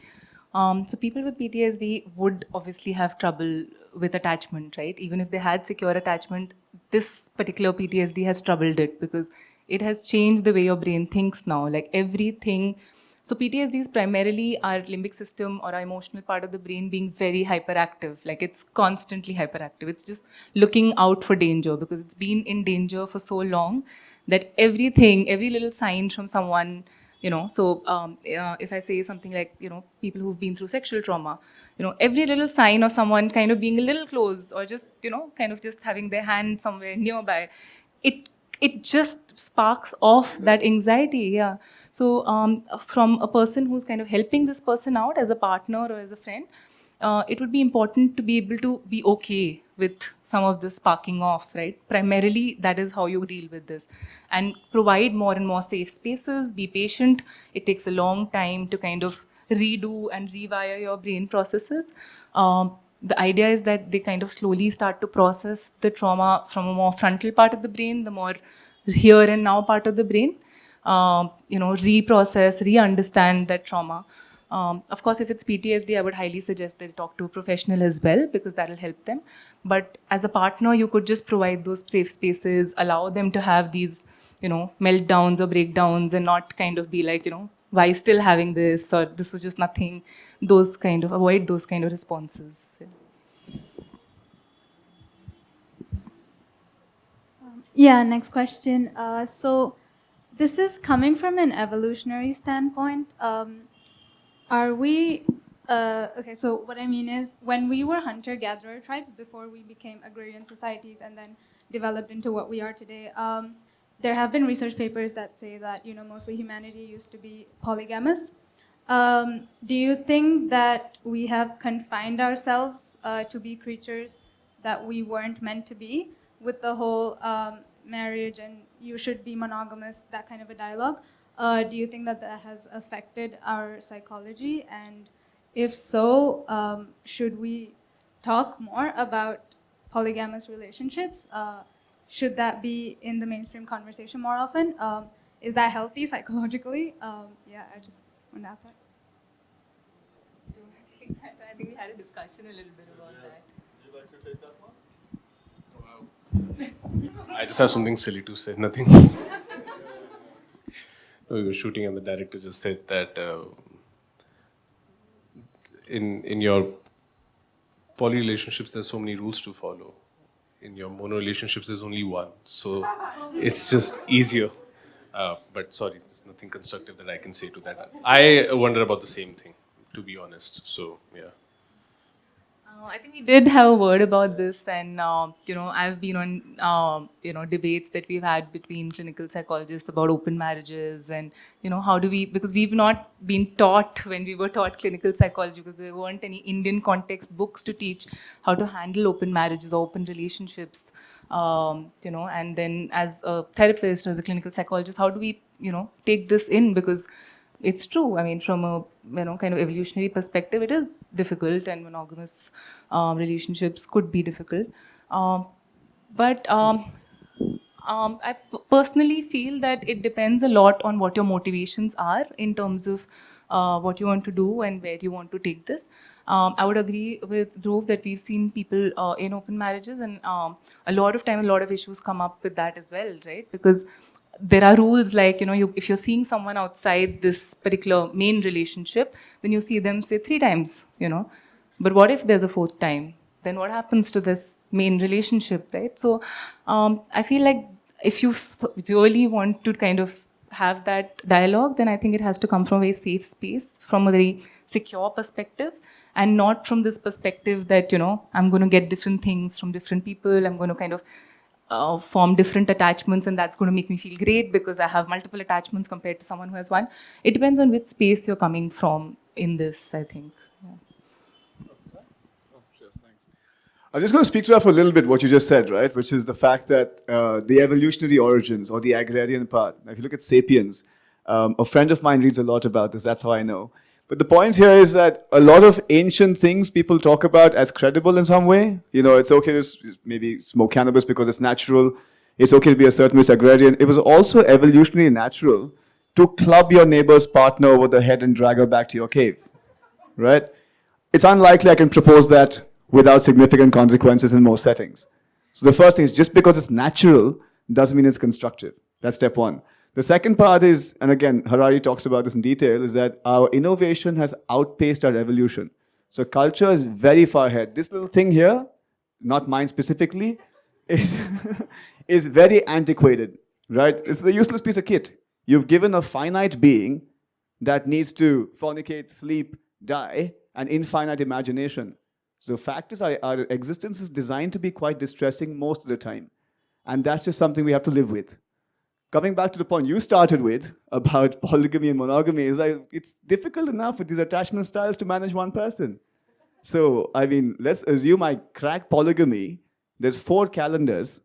C: So people with PTSD would obviously have trouble with attachment, right? Even if they had secure attachment, this particular PTSD has troubled it because it has changed the way your brain thinks now. Like everything. So PTSD is primarily our limbic system or our emotional part of the brain being very hyperactive. Like it's constantly hyperactive. It's just looking out for danger because it's been in danger for so long that everything, every little sign from someone, if I say something like, people who've been through sexual trauma, every little sign of someone kind of being a little close or just, kind of just having their hand somewhere nearby, it just sparks off that anxiety. Yeah. So from a person who's kind of helping this person out as a partner or as a friend, it would be important to be able to be okay with some of this sparking off, right? Primarily, that is how you deal with this. And provide more and more safe spaces, be patient. It takes a long time to kind of redo and rewire your brain processes. The idea is that they kind of slowly start to process the trauma from a more frontal part of the brain, the more here and now part of the brain, reprocess, re-understand that trauma. Of course, if it's PTSD, I would highly suggest that they talk to a professional as well, because that'll help them. But as a partner, you could just provide those safe spaces, allow them to have these, meltdowns or breakdowns, and not kind of be like, why are you still having this, or this was just nothing. Avoid those kind of responses.
F: Yeah, next question. So this is coming from an evolutionary standpoint. Are we, okay, so what I mean is, when we were hunter-gatherer tribes before we became agrarian societies and then developed into what we are today, there have been research papers that say that, mostly humanity used to be polygamous. Do you think that we have confined ourselves to be creatures that we weren't meant to be, with the whole marriage and you should be monogamous, that kind of a dialogue? Do you think that that has affected our psychology? And if so, should we talk more about polygamous relationships? Should that be in the mainstream conversation more often? Is that healthy psychologically? Yeah, I just want to ask that.
C: I think we had a discussion a little bit about that.
B: Would you like to take that one?
D: I just have something silly to say, nothing. We were shooting and the director just said that in your poly relationships, there's so many rules to follow. In your mono relationships, there's only one. So it's just easier. But sorry, there's nothing constructive that I can say to that. I wonder about the same thing, to be honest. So, yeah.
C: I think we did have a word about this, and I've been on debates that we've had between clinical psychologists about open marriages, and how do we, because we've not been taught when we were taught clinical psychology, because there weren't any Indian context books to teach how to handle open marriages or open relationships, and then as a therapist, as a clinical psychologist, how do we take this in, because it's true. I mean, from a kind of evolutionary perspective, it is difficult, and monogamous relationships could be difficult. But I personally feel that it depends a lot on what your motivations are in terms of what you want to do and where you want to take this. I would agree with Dhruv that we've seen people in open marriages, and a lot of time, a lot of issues come up with that as well, right? Because there are rules like, if you're seeing someone outside this particular main relationship, then you see them say 3 times, But what if there's a 4th time? Then what happens to this main relationship, right? So I feel like if you really want to kind of have that dialogue, then I think it has to come from a very safe space, from a very secure perspective, and not from this perspective that, I'm going to get different things from different people, I'm going to kind of form different attachments, and that's going to make me feel great because I have multiple attachments compared to someone who has one. It depends on which space you're coming from in this, I think. Yeah.
B: I'm just going to speak to that for a little bit, what you just said, right? Which is the fact that the evolutionary origins or the agrarian part. Now, if you look at Sapiens, a friend of mine reads a lot about this, that's how I know. But the point here is that a lot of ancient things people talk about as credible in some way. It's okay to maybe smoke cannabis because it's natural. It's okay to be a certain race agrarian. It was also evolutionarily natural to club your neighbor's partner over the head and drag her back to your cave, right? It's unlikely I can propose that without significant consequences in most settings. So the first thing is, just because it's natural doesn't mean it's constructive. That's step one. The second part is, and again, Harari talks about this in detail, is that our innovation has outpaced our evolution. So culture is very far ahead. This little thing here, not mine specifically, is very antiquated, right? It's a useless piece of kit. You've given a finite being that needs to fornicate, sleep, die, an infinite imagination. So fact is, our existence is designed to be quite distressing most of the time. And that's just something we have to live with. Coming back to the point you started with about polygamy and monogamy, is like, it's difficult enough with these attachment styles to manage one person. So, I mean, let's assume I crack polygamy. There's 4 calendars,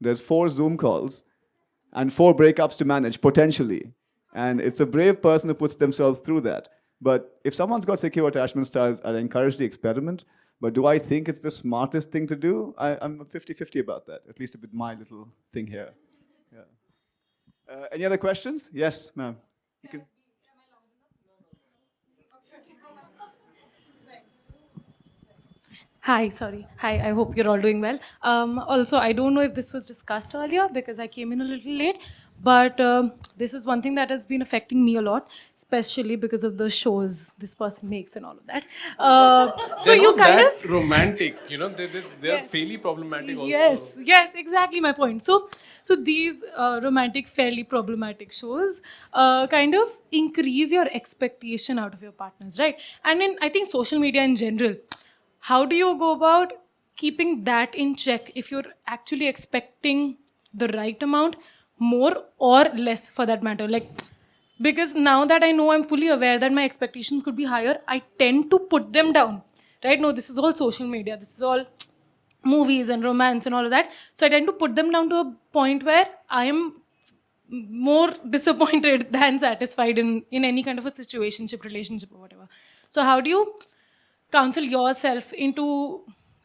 B: there's 4 Zoom calls, and 4 breakups to manage, potentially. And it's a brave person who puts themselves through that. But if someone's got secure attachment styles, I'd encourage the experiment. But do I think it's the smartest thing to do? I'm 50-50 about that, at least with my little thing here. Yeah. Any other questions? Yes, ma'am.
G: Hi, sorry. Hi, I hope you're all doing well. Also, I don't know if this was discussed earlier because I came in a little late, but this is one thing that has been affecting me a lot, especially because of the shows this person makes and all of that. So
D: They're
G: you
D: not
G: kind
D: that
G: of
D: romantic, you know, they're
G: Yes.
D: fairly problematic
G: Yes,
D: also.
G: yes, exactly my point. So these romantic, fairly problematic shows kind of increase your expectation out of your partners, right? And in I think social media in general, how do you go about keeping that in check if you're actually expecting the right amount, more or less for that matter? Like, because now that I know, I'm fully aware that my expectations could be higher, I tend to put them down, right? No, this is all social media, this is all movies and romance and all of that. So I tend to put them down to a point where I am more disappointed than satisfied in any kind of a situationship, relationship, or whatever. So how do you counsel yourself into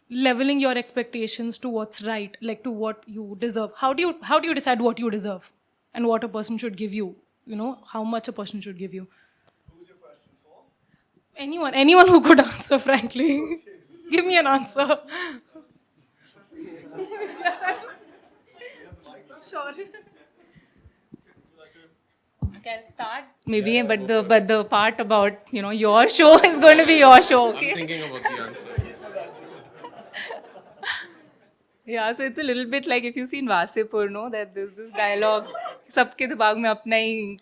G: leveling your expectations to what's right, like to what you deserve? How do you decide what you deserve and what a person should give you? You know, how much a person should give you?
B: Who's your question for?
G: Anyone who could answer, frankly. Give me an answer. Sure.
C: Okay, I'll start maybe, but the part about your show is going to be your show.
D: I'm
C: Okay.
D: thinking about the answer.
C: Yeah, so it's a little bit like if you've seen Vasipur, no, that there's this dialogue, सबके दिमाग में अपना ही,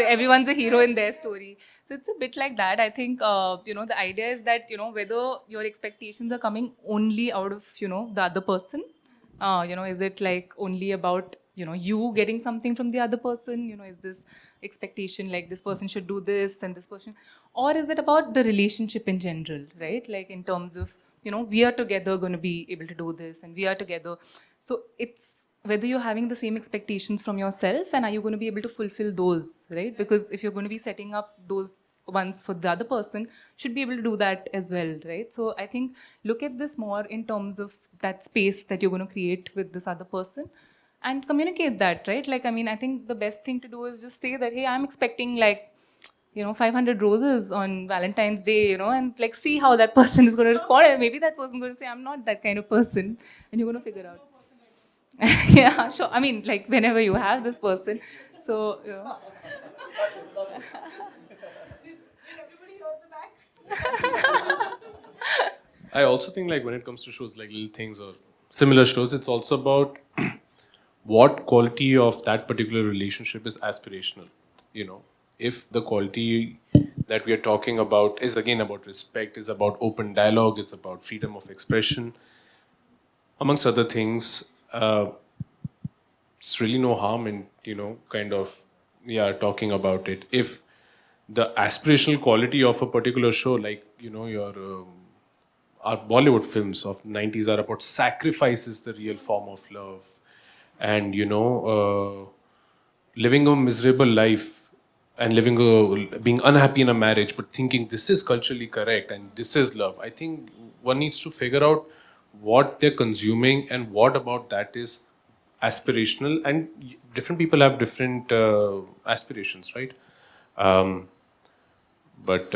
C: everyone's a hero in their story. So it's a bit like that. I think, the idea is that, whether your expectations are coming only out of, the other person, is it like only about, you getting something from the other person, is this expectation like this person should do this and this person, or is it about the relationship in general, right? Like in terms of, we are together going to be able to do this and we are together. So it's whether you're having the same expectations from yourself and are you going to be able to fulfill those, right? Because if you're going to be setting up those ones for the other person, should be able to do that as well, right? So I think look at this more in terms of that space that you're going to create with this other person and communicate that, right? Like, I mean, I think the best thing to do is just say that, hey, I'm expecting like 500 roses on Valentine's Day, and like see how that person is going to respond. And maybe that person is going to say, I'm not that kind of person. And you're going to figure out. Yeah, sure. I mean, like whenever you have this person. So,
D: I also think like when it comes to shows like Little Things or similar shows, it's also about what quality of that particular relationship is aspirational. You know, if the quality that we are talking about is again about respect, is about open dialogue, it's about freedom of expression, amongst other things, it's really no harm in kind of talking about it. If the aspirational quality of a particular show, like your our Bollywood films of 90s are about sacrifice is the real form of love, and living a miserable life and being unhappy in a marriage, but thinking this is culturally correct and this is love. I think one needs to figure out what they're consuming and what about that is aspirational. And different people have different aspirations, right? Um, but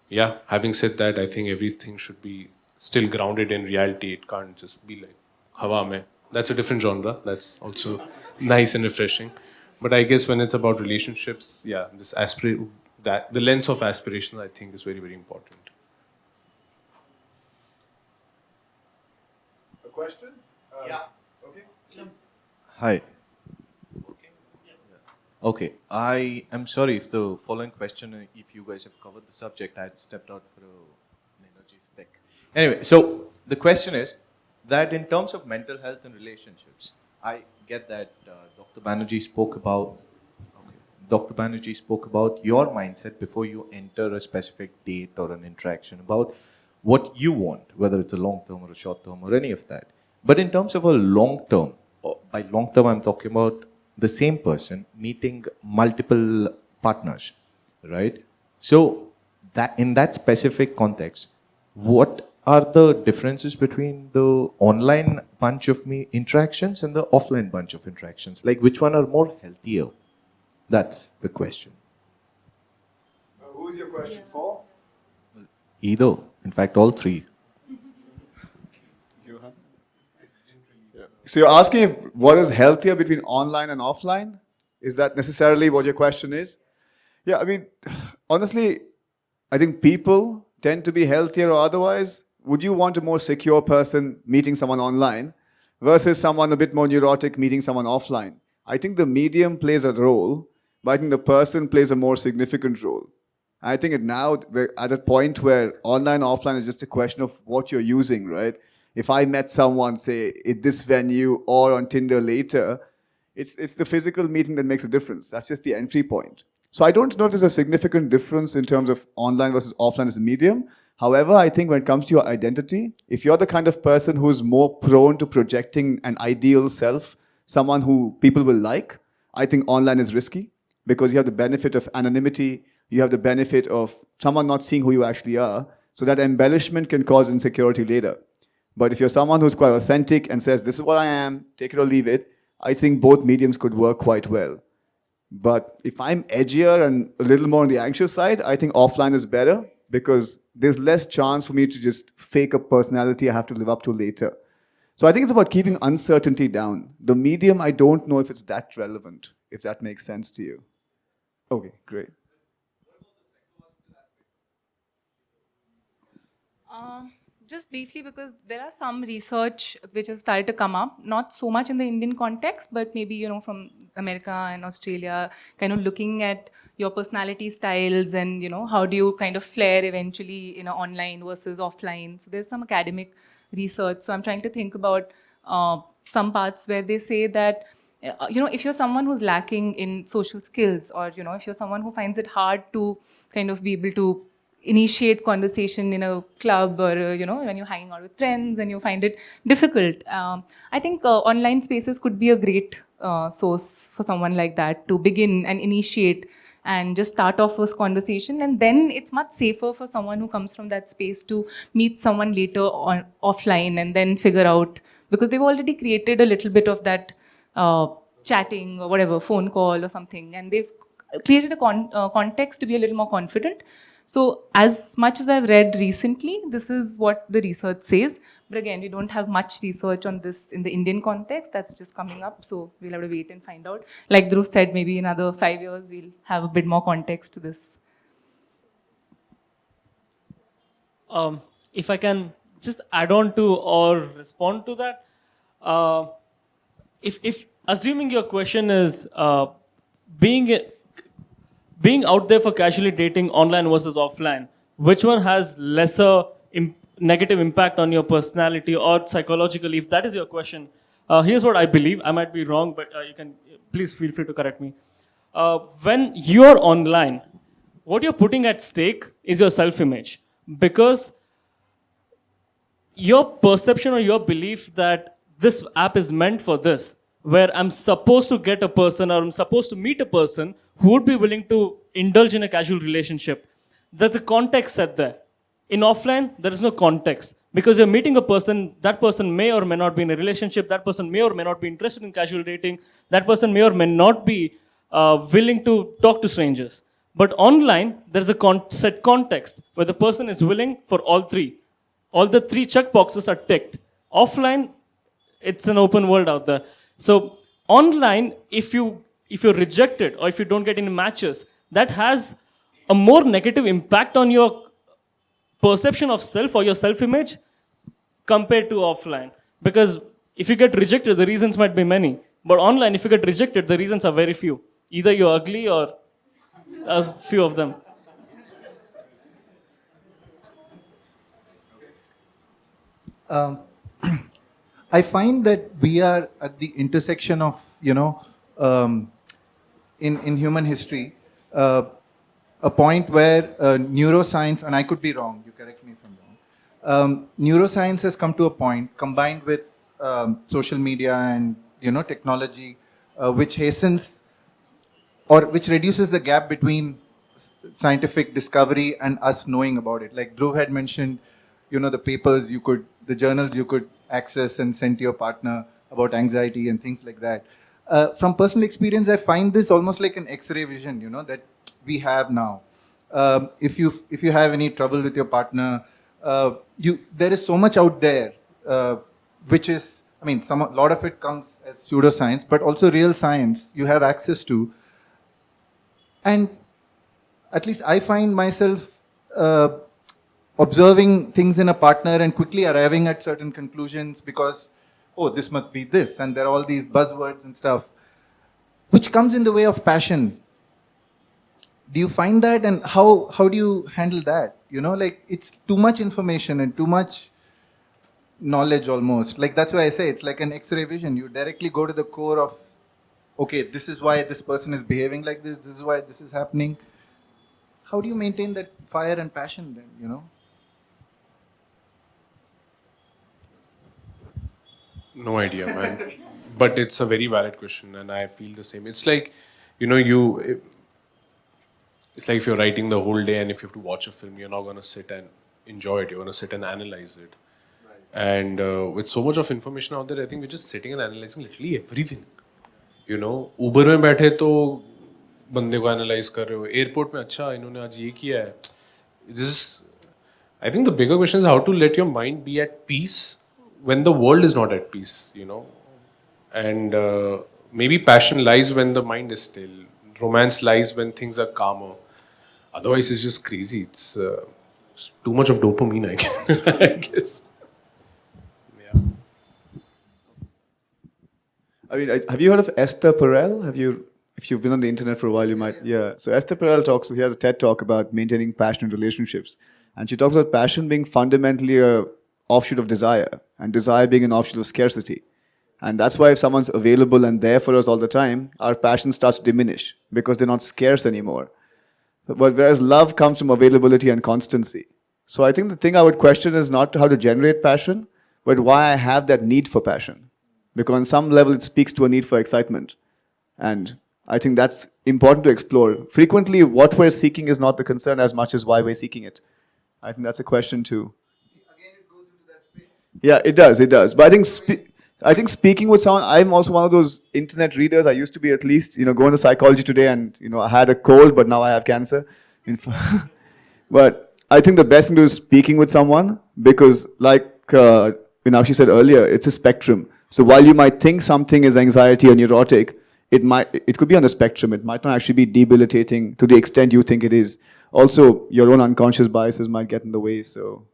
D: yeah, having said that, I think everything should be still grounded in reality. It can't just be like hawa mein. That's a different genre. That's also nice and refreshing. But I guess when it's about relationships, yeah, that the lens of aspiration, I think, is very, very important.
B: A question?
H: Yeah.
B: Okay.
H: Hi. Okay, I am sorry if the following question, if you guys have covered the subject, I had stepped out for an energy stick. Anyway, so the question is that in terms of mental health and relationships, I get that Dr. Banerjee spoke about your mindset before you enter a specific date or an interaction, about what you want, whether it's a long term or a short term or any of that. But in terms of a long term, by long term, I'm talking about the same person meeting multiple partners, right? So that in that specific context, what are the differences between the online bunch of interactions and the offline bunch of interactions? Like, which one are more healthier? That's the question.
B: Who's your question for?
H: Either. In fact, all three.
B: So you're asking if what is healthier between online and offline? Is that necessarily what your question is? Yeah, I mean, honestly, I think people tend to be healthier or otherwise. Would you want a more secure person meeting someone online versus someone a bit more neurotic meeting someone offline? I think the medium plays a role, but I think the person plays a more significant role. I think we're at a point where online, offline is just a question of what you're using, right? If I met someone, say, at this venue or on Tinder later, it's the physical meeting that makes a difference. That's just the entry point. So I don't know if there's a significant difference in terms of online versus offline as a medium. However, I think when it comes to your identity, if you're the kind of person who's more prone to projecting an ideal self, someone who people will like, I think online is risky because you have the benefit of anonymity, you have the benefit of someone not seeing who you actually are, so that embellishment can cause insecurity later. But if you're someone who's quite authentic and says, this is what I am, take it or leave it, I think both mediums could work quite well. But if I'm edgier and a little more on the anxious side, I think offline is better because there's less chance for me to just fake a personality I have to live up to later. So I think it's about keeping uncertainty down. The medium, I don't know if it's that relevant, if that makes sense to you. Okay, great.
C: Just briefly, because there are some research which has started to come up, not so much in the Indian context, but maybe, from America and Australia, kind of looking at your personality styles and, how do you kind of flare eventually, online versus offline. So there's some academic research. So I'm trying to think about some parts where they say that, if you're someone who's lacking in social skills or, if you're someone who finds it hard to kind of be able to initiate conversation in a club or, when you're hanging out with friends and you find it difficult. I think online spaces could be a great source for someone like that to begin and initiate and just start off first conversation. And then it's much safer for someone who comes from that space to meet someone later on offline and then figure out, because they've already created a little bit of that chatting or whatever, phone call or something, and they've created a context to be a little more confident. So as much as I've read recently, this is what the research says. But again, we don't have much research on this in the Indian context. That's just coming up. So we'll have to wait and find out. Like Dhruv said, maybe in another 5 years, we'll have a bit more context to this.
A: If I can just add on to or respond to that, if assuming your question is being out there for casually dating online versus offline, which one has lesser negative impact on your personality or psychologically? If that is your question, here's what I believe. I might be wrong, but you can please feel free to correct me. When you're online, what you're putting at stake is your self-image, because your perception or your belief that this app is meant for this, where I'm supposed to get a person or I'm supposed to meet a person who would be willing to indulge in a casual relationship. There's a context set there. In offline, there is no context because you're meeting a person, that person may or may not be in a relationship, that person may or may not be interested in casual dating, that person may or may not be willing to talk to strangers. But online, there's a set context where the person is willing for all three. All the three check boxes are ticked. Offline, it's an open world out there. So online, if you're rejected or if you don't get any matches, that has a more negative impact on your perception of self or your self-image compared to offline. Because if you get rejected, the reasons might be many. But online, if you get rejected, the reasons are very few. Either you're ugly or a few of them.
E: I find that we are at the intersection of, in human history, a point where neuroscience, and I could be wrong, you correct me if I'm wrong, neuroscience has come to a point combined with social media and, technology, which hastens or which reduces the gap between scientific discovery and us knowing about it. Like Dhruv had mentioned, the papers the journals you could access and send to your partner about anxiety and things like that. From personal experience, I find this almost like an X-ray vision, that we have now. If you have any trouble with your partner, there is so much out there, which is, I mean, a lot of it comes as pseudoscience, but also real science you have access to. And at least I find myself observing things in a partner and quickly arriving at certain conclusions because, oh, this must be this, and there are all these buzzwords and stuff, which comes in the way of passion. Do you find that, and how do you handle that? You know, like, it's too much information and too much knowledge almost. Like, that's why I say it's like an X-ray vision. You directly go to the core of, okay, this is why this person is behaving like this is why this is happening. How do you maintain that fire and passion then, you know?
D: No idea, man. But it's a very valid question, and I feel the same. It's like, it's like if you're writing the whole day and if you have to watch a film, you're not going to sit and enjoy it. You're going to sit and analyze it. Right. And with so much of information out there, I think we're just sitting and analyzing literally everything. You know, Uber में बैठे तो बंदे को analyze कर रहे हो. Airport में अच्छा इन्होंने आज ये किया है. I think the bigger question is how to let your mind be at peace when the world is not at peace, you know. And maybe passion lies when the mind is still. Romance lies when things are calmer. Otherwise, it's just crazy. It's too much of dopamine, I guess. Yeah.
B: I mean, have you heard of Esther Perel? If you've been on the internet for a while, you might. Yeah. So Esther Perel he has a TED talk about maintaining passion in relationships. And she talks about passion being fundamentally a offshoot of desire, and desire being an offshoot of scarcity. And that's why if someone's available and there for us all the time, our passion starts to diminish because they're not scarce anymore. But whereas love comes from availability and constancy. So I think the thing I would question is not how to generate passion, but why I have that need for passion. Because on some level it speaks to a need for excitement. And I think that's important to explore. Frequently, what we're seeking is not the concern as much as why we're seeking it. I think that's a question too.
E: Again, it goes into that space.
B: Yeah, it does. But I think speaking with someone, I'm also one of those internet readers. I used to be at least, going to Psychology Today, and I had a cold, but now I have cancer. But I think the best thing to do is speaking with someone, because like Meenakshi said earlier, it's a spectrum. So while you might think something is anxiety or neurotic, it could be on the spectrum. It might not actually be debilitating to the extent you think it is. Also, your own unconscious biases might get in the way. So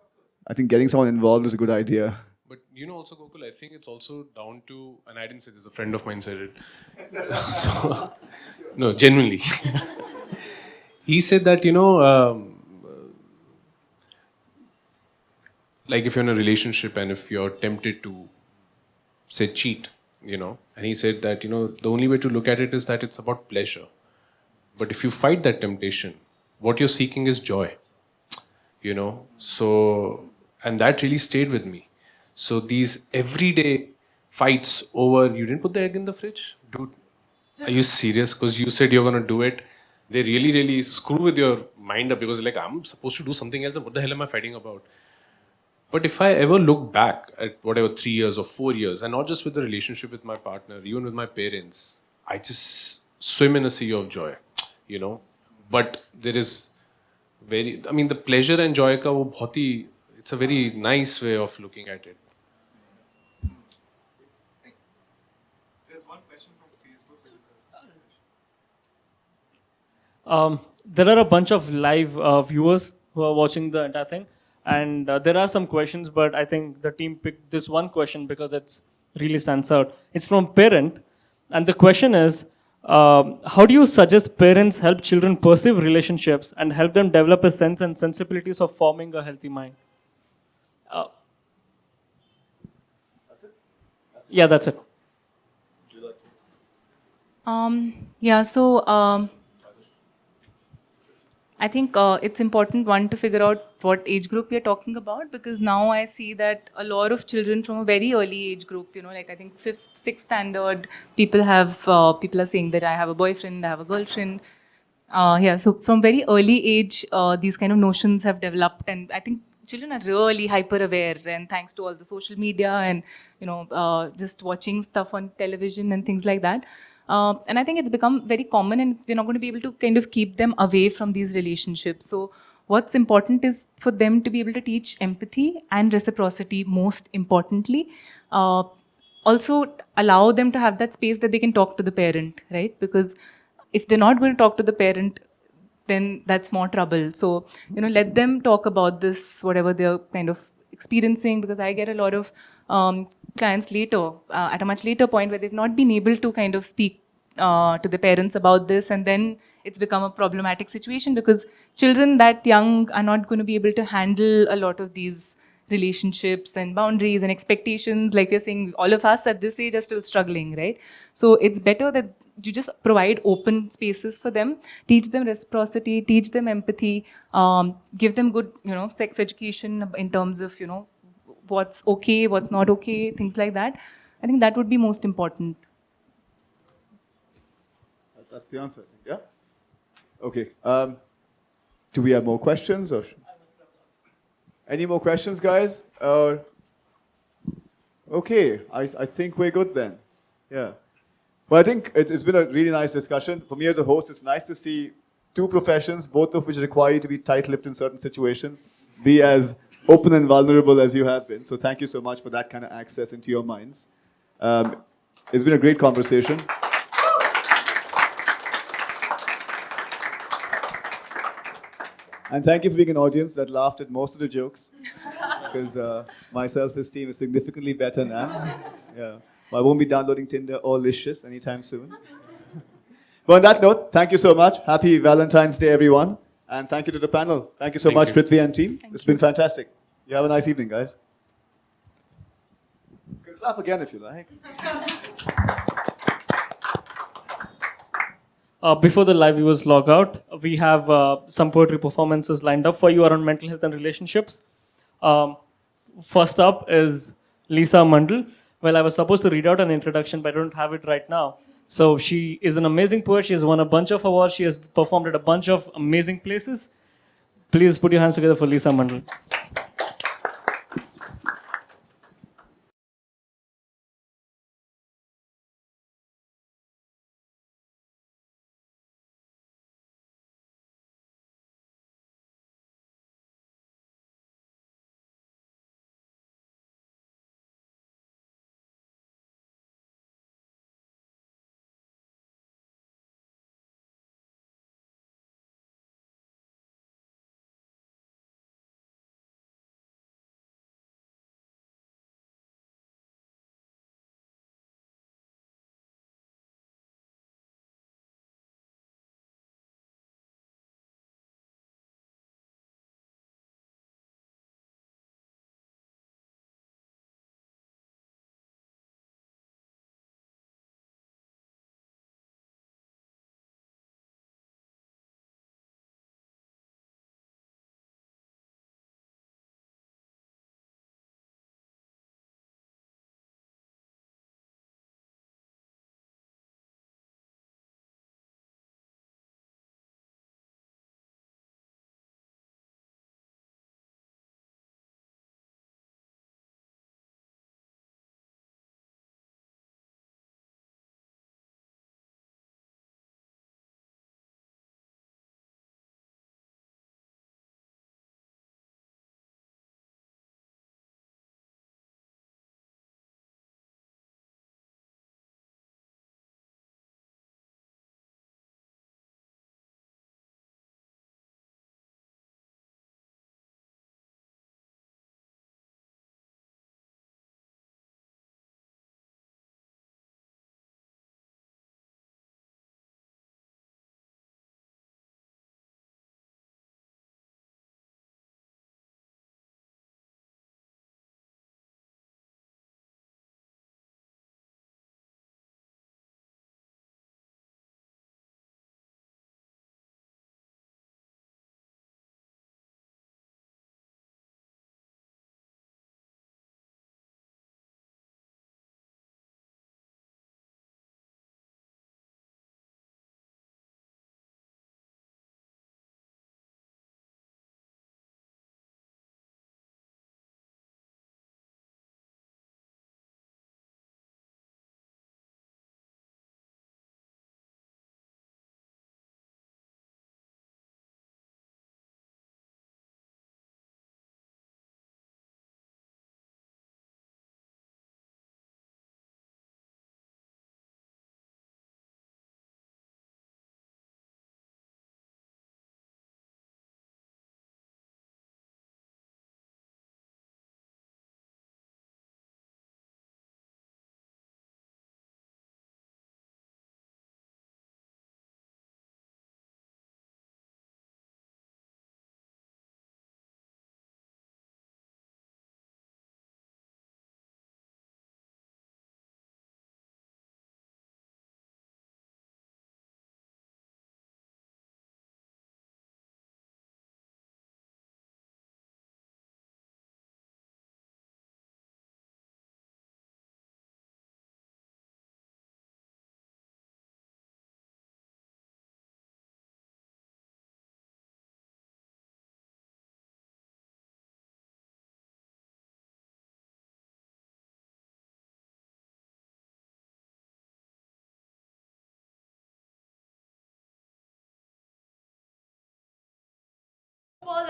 B: I think getting someone involved is a good idea.
D: But also, Gokul, I think it's also down to, and I didn't say this, a friend of mine said it. So, no, genuinely. He said that, like if you're in a relationship and if you're tempted to, say, cheat, and he said that, the only way to look at it is that it's about pleasure. But if you fight that temptation, what you're seeking is joy, So, and that really stayed with me. So these everyday fights over, you didn't put the egg in the fridge? Dude, are you serious? Because you said you're going to do it. They really, really screw with your mind up because like, I'm supposed to do something else. What the hell am I fighting about? But if I ever look back at whatever 3 years or 4 years, and not just with the relationship with my partner, even with my parents, I just swim in a sea of joy, But there is the pleasure and joy ka wo bahut hi, it's a very nice way of looking at it.
E: There's one question from Facebook.
A: There are a bunch of live viewers who are watching the entire thing. And there are some questions, but I think the team picked this one question because it's really stands out. It's from parent. And the question is, how do you suggest parents help children perceive relationships and help them develop a sense and sensibilities of forming a healthy mind? Yeah, that's it.
C: I think it's important, one, to figure out what age group you're talking about, because now I see that a lot of children from a very early age group, like I think 5th, 6th standard, people are saying that I have a boyfriend, I have a girlfriend. So from very early age, these kind of notions have developed, and I think children are really hyper aware, and thanks to all the social media and just watching stuff on television and things like that. And I think it's become very common, and we're not going to be able to kind of keep them away from these relationships. So what's important is for them to be able to teach empathy and reciprocity, most importantly. Also allow them to have that space that they can talk to the parent, right? Because if they're not going to talk to the parent, then that's more trouble. So, let them talk about this, whatever they're kind of experiencing, because I get a lot of clients later, at a much later point, where they've not been able to kind of speak to the parents about this, and then it's become a problematic situation because children that young are not going to be able to handle a lot of these relationships and boundaries and expectations. Like we're saying, all of us at this age are still struggling, right? So it's better that you just provide open spaces for them, teach them reciprocity, teach them empathy, give them good, sex education in terms of, what's okay, what's not okay, things like that. I think that would be most important.
B: That's the answer, I think, yeah? Okay. Do we have more questions? Or any more questions, guys? Okay, I think we're good then. Yeah. Well, I think it's been a really nice discussion. For me as a host, it's nice to see two professions, both of which require you to be tight-lipped in certain situations, be as open and vulnerable as you have been. So thank you so much for that kind of access into your minds. It's been a great conversation. And thank you for being an audience that laughed at most of the jokes, because my self-esteem is significantly better now. Yeah. I won't be downloading Tinder or Licious anytime soon. But on that note, thank you so much. Happy Valentine's Day, everyone. And thank you to the panel. Thank you so much, Prithvi and team. It's been fantastic. You have a nice evening, guys. You can clap again if you like.
A: Before the live viewers log out, we have some poetry performances lined up for you around mental health and relationships. First up is Lisa Mandel. Well, I was supposed to read out an introduction, but I don't have it right now. So she is an amazing poet. She has won a bunch of awards. She has performed at a bunch of amazing places. Please put your hands together for Lisa Mandel.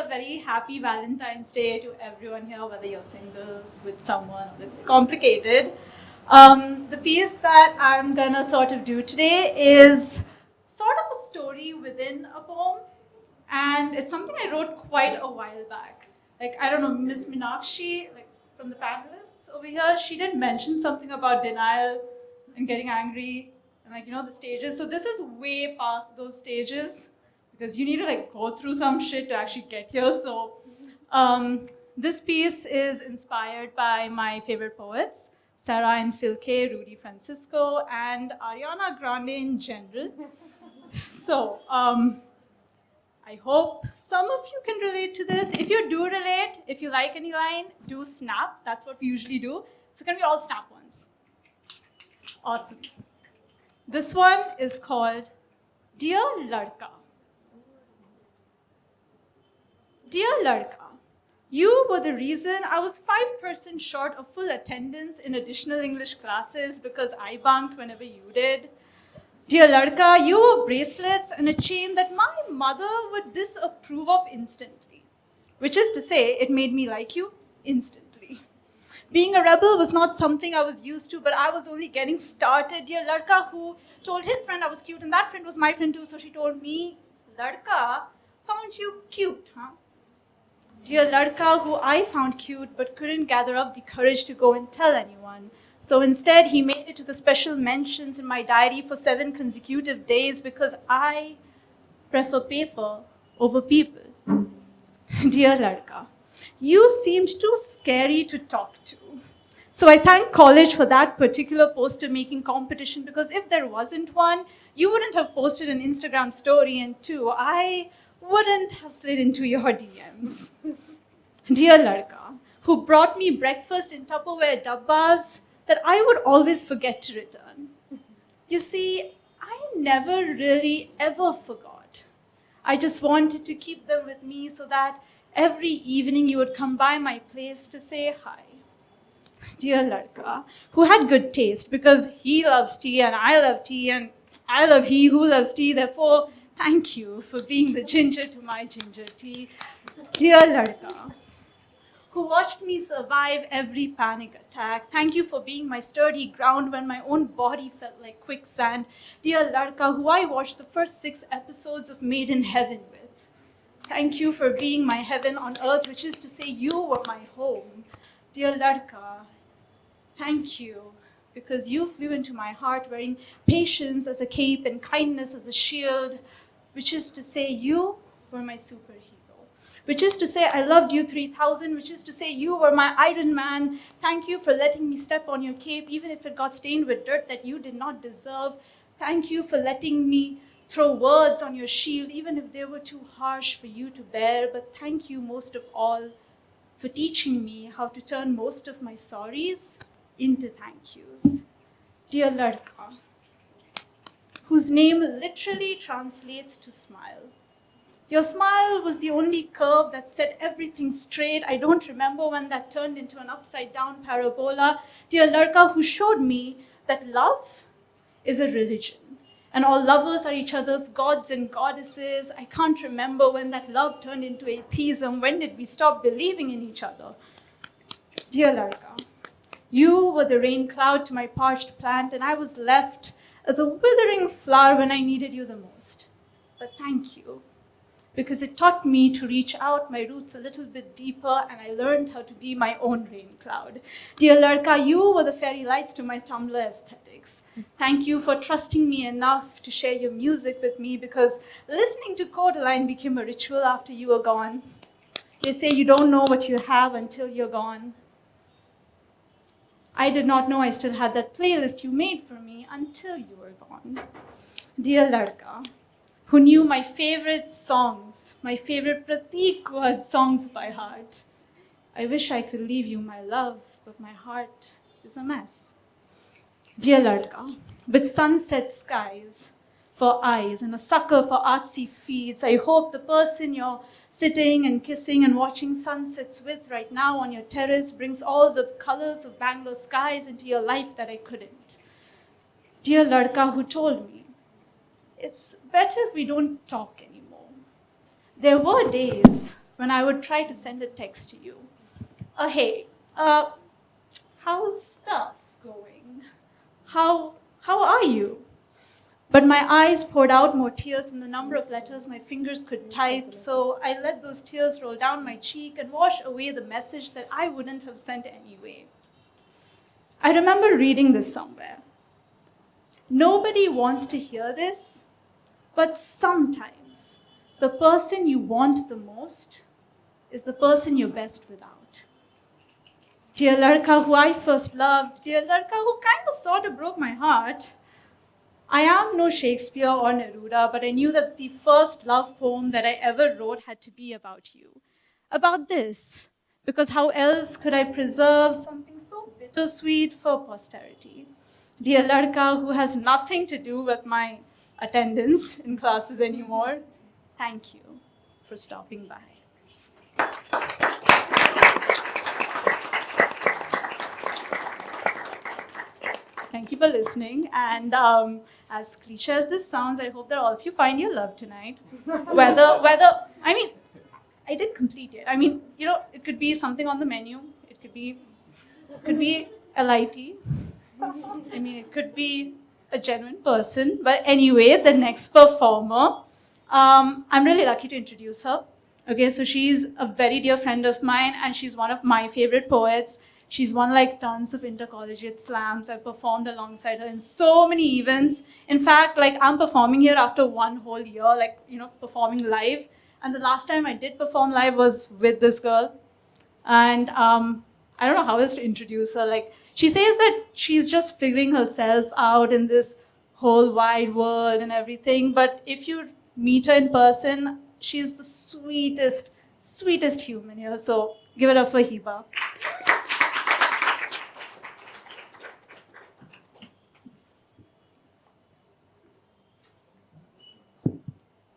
I: a very happy Valentine's Day to everyone here, whether you're single, with someone, or it's complicated. The piece that I'm gonna sort of do today is sort of a story within a poem, and it's something I wrote quite a while back. Like, I don't know, Miss Meenakshi, like from the panelists over here, she did mention something about denial and getting angry and, like, you know, the stages. So this is way past those stages because you need to like go through some shit to actually get here. So this piece is inspired by my favorite poets, Sarah and Phil K, Rudy Francisco, and Ariana Grande in general. So I hope some of you can relate to this. If you do relate, if you like any line, do snap. That's what we usually do. So can we all snap once? Awesome. This one is called Dear Ladka. Dear Ladka, you were the reason I was 5% short of full attendance in additional English classes because I bunked whenever you did. Dear Ladka, you wore bracelets and a chain that my mother would disapprove of instantly. Which is to say, it made me like you instantly. Being a rebel was not something I was used to, but I was only getting started. Dear Ladka, who told his friend I was cute, and that friend was my friend too, so she told me, Ladka found you cute, huh? Dear Ladka, who I found cute, but couldn't gather up the courage to go and tell anyone. So instead, he made it to the special mentions in my diary for 7 consecutive days because I prefer paper over people. Dear Ladka, you seemed too scary to talk to. So I thank college for that particular poster making competition because if there wasn't one, you wouldn't have posted an Instagram story, and 2, I wouldn't have slid into your DMs. Dear Ladka, who brought me breakfast in Tupperware dabbas that I would always forget to return. You see, I never really ever forgot. I just wanted to keep them with me so that every evening you would come by my place to say hi. Dear Ladka, who had good taste because he loves tea and I love tea and I love he who loves tea, therefore, thank you for being the ginger to my ginger tea. Dear Ladka, who watched me survive every panic attack. Thank you for being my sturdy ground when my own body felt like quicksand. Dear Ladka, who I watched the first 6 episodes of Made in Heaven with. Thank you for being my heaven on earth, which is to say you were my home. Dear Ladka, thank you, because you flew into my heart wearing patience as a cape and kindness as a shield, which is to say you were my superhero. Which is to say, I loved you 3000, which is to say, you were my Iron Man. Thank you for letting me step on your cape, even if it got stained with dirt that you did not deserve. Thank you for letting me throw words on your shield, even if they were too harsh for you to bear. But thank you most of all for teaching me how to turn most of my sorries into thank yous. Dear Ladka, whose name literally translates to smile. Your smile was the only curve that set everything straight. I don't remember when that turned into an upside-down parabola. Dear Ladka, who showed me that love is a religion, and all lovers are each other's gods and goddesses. I can't remember when that love turned into atheism. When did we stop believing in each other? Dear Ladka, you were the rain cloud to my parched plant, and I was left as a withering flower when I needed you the most. But thank you, because it taught me to reach out my roots a little bit deeper, and I learned how to be my own rain cloud. Dear Ladka, you were the fairy lights to my Tumblr aesthetics. Thank you for trusting me enough to share your music with me, because listening to Codaline became a ritual after you were gone. They say you don't know what you have until you're gone. I did not know I still had that playlist you made for me until you were gone. Dear Ladka, who knew my favorite songs, my favorite Pratik word songs by heart. I wish I could leave you my love, but my heart is a mess. Dear Ladka, with sunset skies for eyes and a sucker for artsy feeds, I hope the person you're sitting and kissing and watching sunsets with right now on your terrace brings all the colors of Bangalore skies into your life that I couldn't. Dear Ladka, who told me, it's better if we don't talk anymore. There were days when I would try to send a text to you. Hey, how's stuff going? How are you? But my eyes poured out more tears than the number of letters my fingers could type, so I let those tears roll down my cheek and wash away the message that I wouldn't have sent anyway. I remember reading this somewhere. Nobody wants to hear this, but sometimes the person you want the most is the person you're best without. Dear Ladka who I first loved, dear Ladka who kind of sort of broke my heart. I am no Shakespeare or Neruda, but I knew that the first love poem that I ever wrote had to be about you. About this, because how else could I preserve something so bittersweet for posterity? Dear Ladka who has nothing to do with my attendance in classes anymore, thank you for stopping by. Thank you for listening. And as cliche as this sounds, I hope that all of you find your love tonight. I mean, I did complete it. I mean, you know, it could be something on the menu. It could be LIT. I mean, it could be a genuine person. But anyway, the next performer, I'm really lucky to introduce her. Okay, so she's a very dear friend of mine, and she's one of my favorite poets. She's won like tons of intercollegiate slams. I've performed alongside her in so many events. In fact, like I'm performing here after one whole year, like, you know, performing live. And the last time I did perform live was with this girl. And I don't know how else to introduce her. Like, she says that she's just figuring herself out in this whole wide world and everything. But if you meet her in person, she's the sweetest human here. So give it up for Hiba.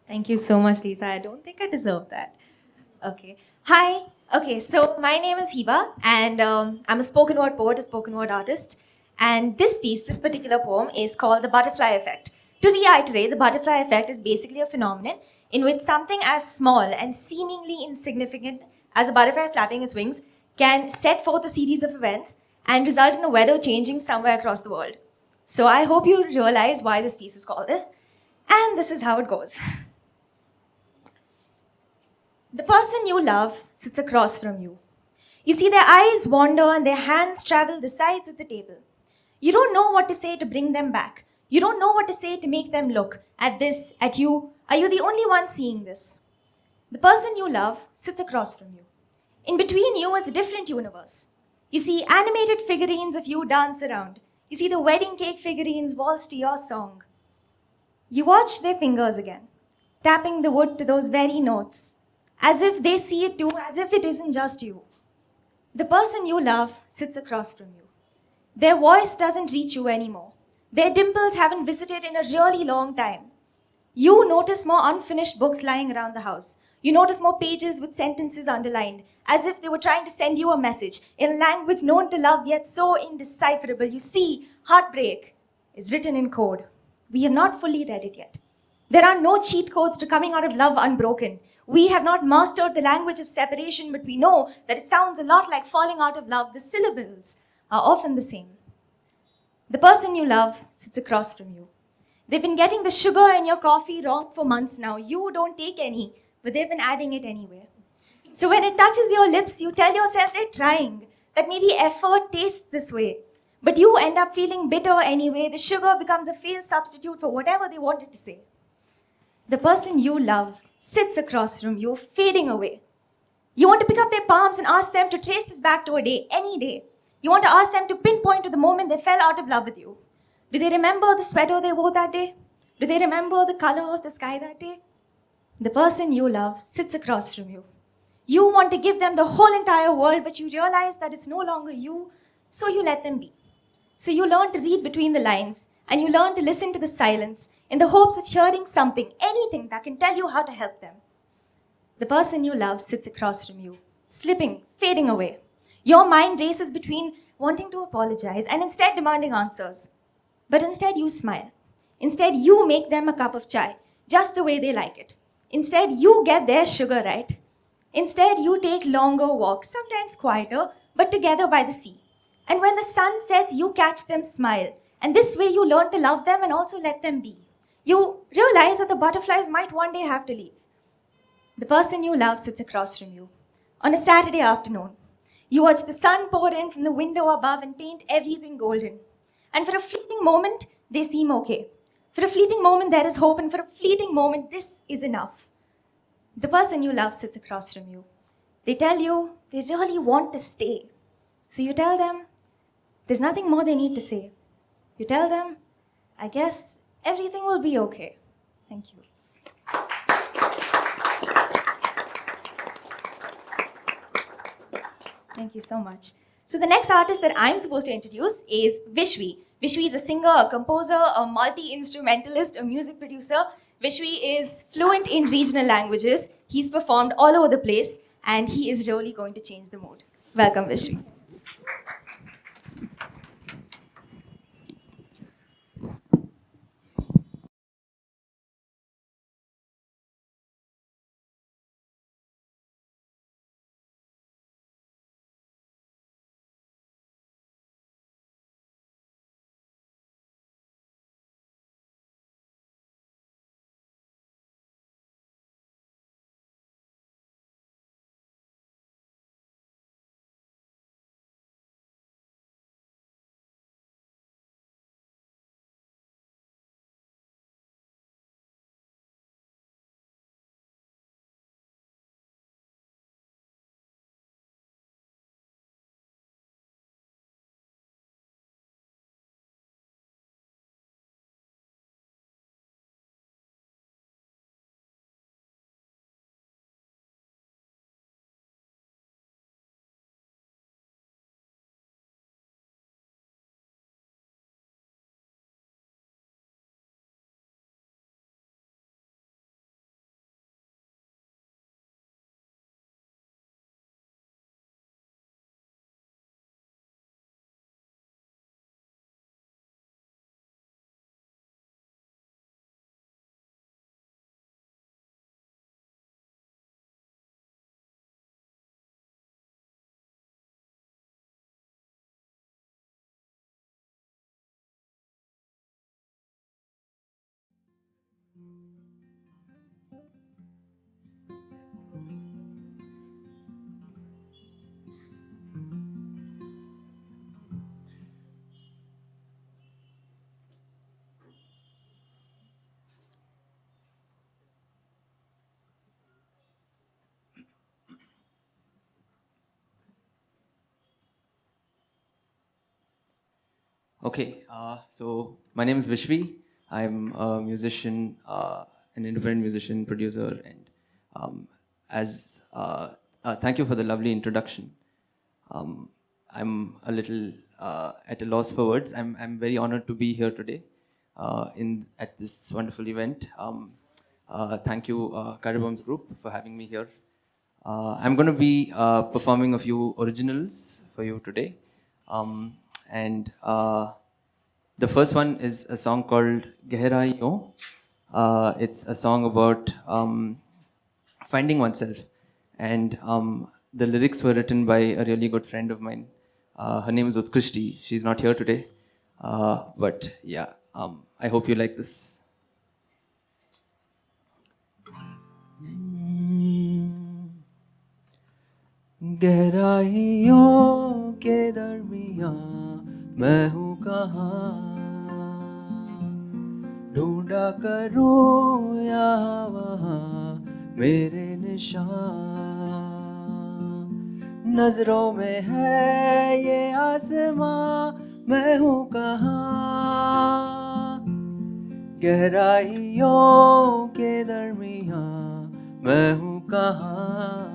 J: Thank you so much, Lisa. I don't think I deserve that. Okay. Hi. Okay, so my name is Hiba, and I'm a spoken word poet, a spoken word artist. And this piece, this particular poem, is called The Butterfly Effect. To reiterate, the butterfly effect is basically a phenomenon in which something as small and seemingly insignificant as a butterfly flapping its wings can set forth a series of events and result in a weather changing somewhere across the world. So I hope you realize why this piece is called this. And this is how it goes. The person you love sits across from you. You see their eyes wander and their hands travel the sides of the table. You don't know what to say to bring them back. You don't know what to say to make them look at this, at you. Are you the only one seeing this? The person you love sits across from you. In between you is a different universe. You see animated figurines of you dance around. You see the wedding cake figurines waltz to your song. You watch their fingers again, tapping the wood to those very notes, as if they see it too, as if it isn't just you. The person you love sits across from you. Their voice doesn't reach you anymore. Their dimples haven't visited in a really long time. You notice more unfinished books lying around the house. You notice more pages with sentences underlined, as if they were trying to send you a message in a language known to love yet so indecipherable. You see, heartbreak is written in code. We have not fully read it yet. There are no cheat codes to coming out of love unbroken. We have not mastered the language of separation, but we know that it sounds a lot like falling out of love. The syllables are often the same. The person you love sits across from you. They've been getting the sugar in your coffee wrong for months now. You don't take any, but they've been adding it anyway. So when it touches your lips, you tell yourself they're trying, that maybe effort tastes this way. But you end up feeling bitter anyway. The sugar becomes a failed substitute for whatever they wanted to say. The person you love sits across from you, fading away. You want to pick up their palms and ask them to trace this back to a day, any day. You want to ask them to pinpoint to the moment they fell out of love with you. Do they remember the sweater they wore that day? Do they remember the color of the sky that day? The person you love sits across from you. You want to give them the whole entire world, but you realize that it's no longer you, so you let them be. So you learn to read between the lines, and you learn to listen to the silence in the hopes of hearing something, anything that can tell you how to help them. The person you love sits across from you, slipping, fading away. Your mind races between wanting to apologize and instead demanding answers. But instead you smile. Instead you make them a cup of chai, just the way they like it. Instead you get their sugar right. Instead, you take longer walks, sometimes quieter, but together by the sea. And when the sun sets, you catch them smile. And this way, you learn to love them and also let them be. You realize that the butterflies might one day have to leave. The person you love sits across from you. On a Saturday afternoon, you watch the sun pour in from the window above and paint everything golden. And for a fleeting moment, they seem okay. For a fleeting moment, there is hope, and for a fleeting moment, this is enough. The person you love sits across from you. They tell you they really want to stay. So you tell them there's nothing more they need to say. You tell them, I guess everything will be okay. Thank you. Thank you so much. So the next artist that I'm supposed to introduce is Vishwee. Vishwee is a singer, a composer, a multi-instrumentalist, a music producer. Vishwee is fluent in regional languages. He's performed all over the place, and he is really going to change the mood. Welcome, Vishwee.
K: Okay, so my name is Vishwee. I'm a musician, an independent musician, producer, and thank you for the lovely introduction. I'm a little at a loss for words. I'm very honored to be here today at this wonderful event. Thank you, Cadabams group, for having me here. I'm going to be performing a few originals for you today. And the first one is a song called Gehraiyon. It's a song about finding oneself. And the lyrics were written by a really good friend of mine. Her name is Utkrishti. She's not here today. But yeah, I hope you like this. गहराइयों के दरमियां मैं हूँ कहाँ ढूंढा करूँ यहाँ वहाँ मेरे निशान नजरों में है ये आसमां मैं हूँ कहाँ गहराइयों के दरमियां मैं हूँ कहाँ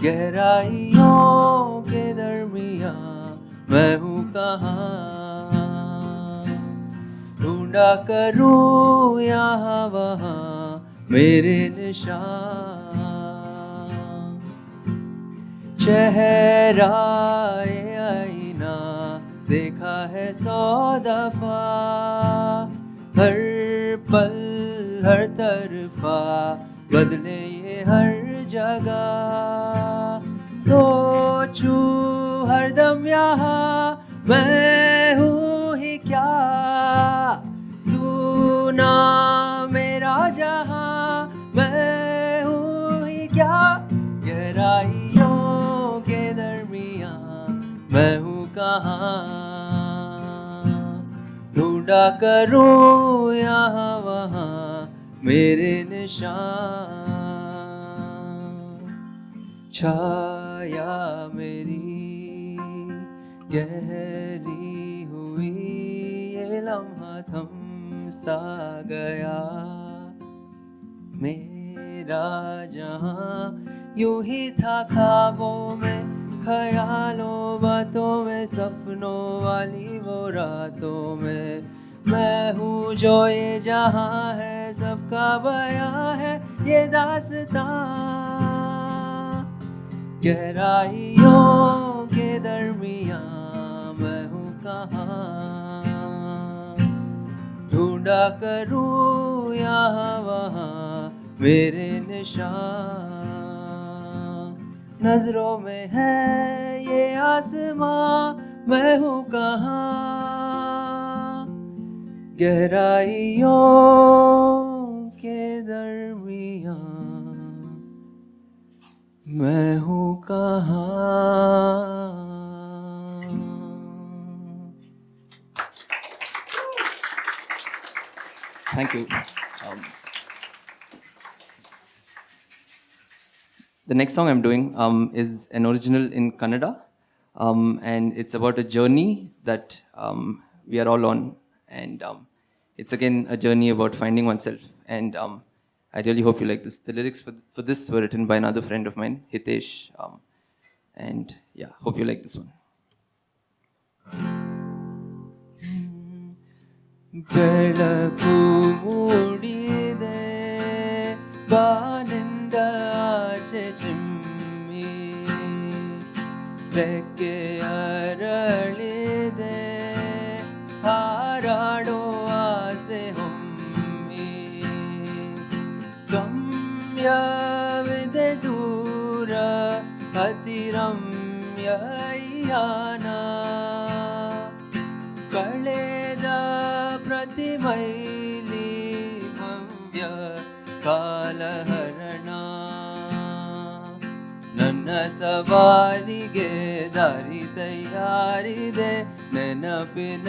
K: गहराइयों के दरमियां मैं हूँ कहाँ ढूंढा करूँ यहाँ वहाँ मेरे निशान चेहराए आईना देखा है 100 दफा, हर पल हर तरफा बदले ये हर जगह, सोचूं हरदम यहाँ मैं हूँ ही क्या, सुना मेरा जहाँ मैं हूँ ही क्या, गहराइयों के दरमियाँ मैं हूँ कहाँ, ढूंढा करूँ यहाँ वहाँ मेरे निशान, छाया मेरी गहरी हुई ये लम्हा थम सा गया, मेरा जहां यूं ही था ख्वाबों में, ख्यालों बातों में, सपनों वाली वो रातों में, मैं हूँ जो ये जहां है सबका बयां है ये दास्तां, गहराइयों के दरमियाँ मैं हूँ कहाँ, ढूंढा करूँ यहाँ वहाँ मेरे निशान, नजरों में है ये आसमां मैं हूँ कहाँ, गहराइयों के दरमियाँ मैं हूँ कहाँ. Thank you. The next song I'm doing is an original in Kannada, and it's about a journey that we are all on, and it's again a journey about finding oneself. And I really hope you like this. The lyrics for this were written by another friend of mine, Hitesh, and yeah, hope you like this one. ಬೆಳಕು ಮೂಡಿದೆ ಬಾನಿಂದ ಆಚೆ ಚಿಮ್ಮಿ ರೆಕ್ಕೆ ಅರಳಿದೆ ಹಾರಾಡೋ ಆಸೆ ಹೊಮ್ಮಿ ಗಮ್ಯವಿದೆ ದೂರ ಅತಿರಮ್ಯ ಯಾನ ಕಳೆದ ಪ್ರತಿ mile ಭವ್ಯ ಕಾಲಹರಣ ನನ್ನ ಸವಾರಿಗೆ ದಾರಿ ತಯಾರಿದೆ ನೆನಪಿನ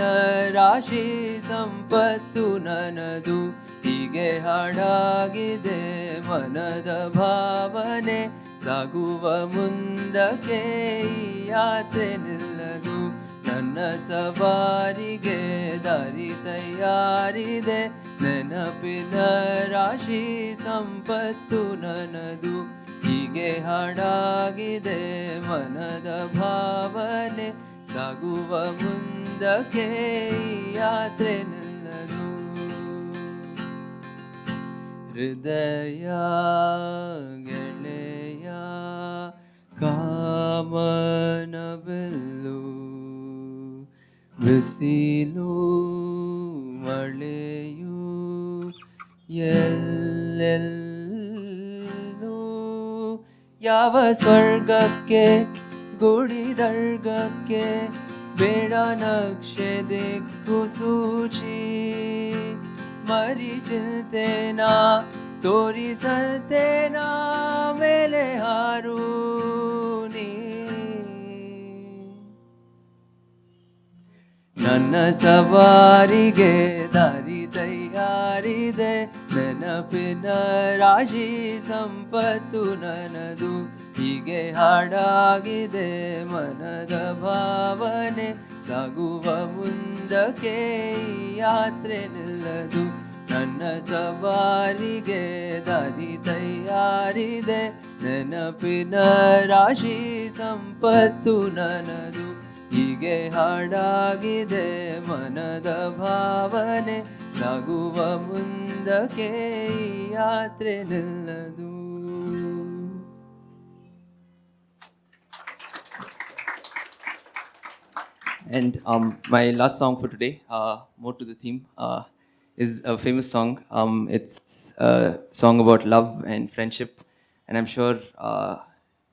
K: ರಾಶಿ ಸಂಪತ್ತು ನನ್ನದು ಹೀಗೆ ಹಾಡಾಗಿದೆ ಮನದ ಭಾವನೆ ಸಾಗುವ ಮುಂದಕ್ಕೆ ಈ ಯಾತ್ರೆ ನಿಲ್ಲದು ನನ್ನ ಸವಾರಿಗೆ ದಾರಿ ತಯಾರಿದೆ ನೆನಪಿನ ರಾಶಿ ಸಂಪತ್ತು ನನ್ನದು ಹೀಗೆ ಹಾಡಾಗಿದೆ ಮನದ ಭಾವನೆ ಸಾಗುವ ಮುಂದಕ್ಕೆ ಈ ಯಾತ್ರೆ ನಿಲ್ಲದು ಹೃದಯ ಗೆಳೆಯ ಕಾಮನ ಬಿಲ್ಲು ಬಿಸಿಲು ಮಳೆಯು ಎಲ್ಲೆಲ್ಲೂ ಯಾವ ಸ್ವರ್ಗಕ್ಕೆ ಗುಡಿ ದರ್ಗಕ್ಕೆ ಬೇಡ ನಕ್ಷೆ ದಿಕ್ಕು ಸೂಚಿ ಮರಿ ಚಿಂತೆನಾ ತೋರಿಸತೇನಾ ಮೇಲೆ ಹಾರು ನೀ ನನ್ನ ಸವಾರಿಗೆ ದಾರಿ ತಯಾರಿದೆ ನೆನಪಿನ ರಾಶಿ ಸಂಪತ್ತು ನನ್ನದು ಹೀಗೆ ಹಾಡಾಗಿದೆ ಮನದ ಭಾವನೆ ಸಾಗುವ ಮುಂದಕ್ಕೆ ಈ ಯಾತ್ರೆ ನಿಲ್ಲದು ನನ್ನ ಸವಾರಿಗೆ ದಾರಿ ತಯಾರಿದೆ ನೆನಪಿನ ರಾಶಿ ಸಂಪತ್ತು ನನ್ನದು ಹೀಗೆ ಹಾಡಾಗಿದೆ ಮನದ ಭಾವನೆ ಸಾಗುವ ಮುಂದಕ್ಕೆ ಈ ಯಾತ್ರೆ ನಿಲ್ಲದು. And my last song for today, more to the theme, is a famous song. It's a song about love and friendship, and I'm sure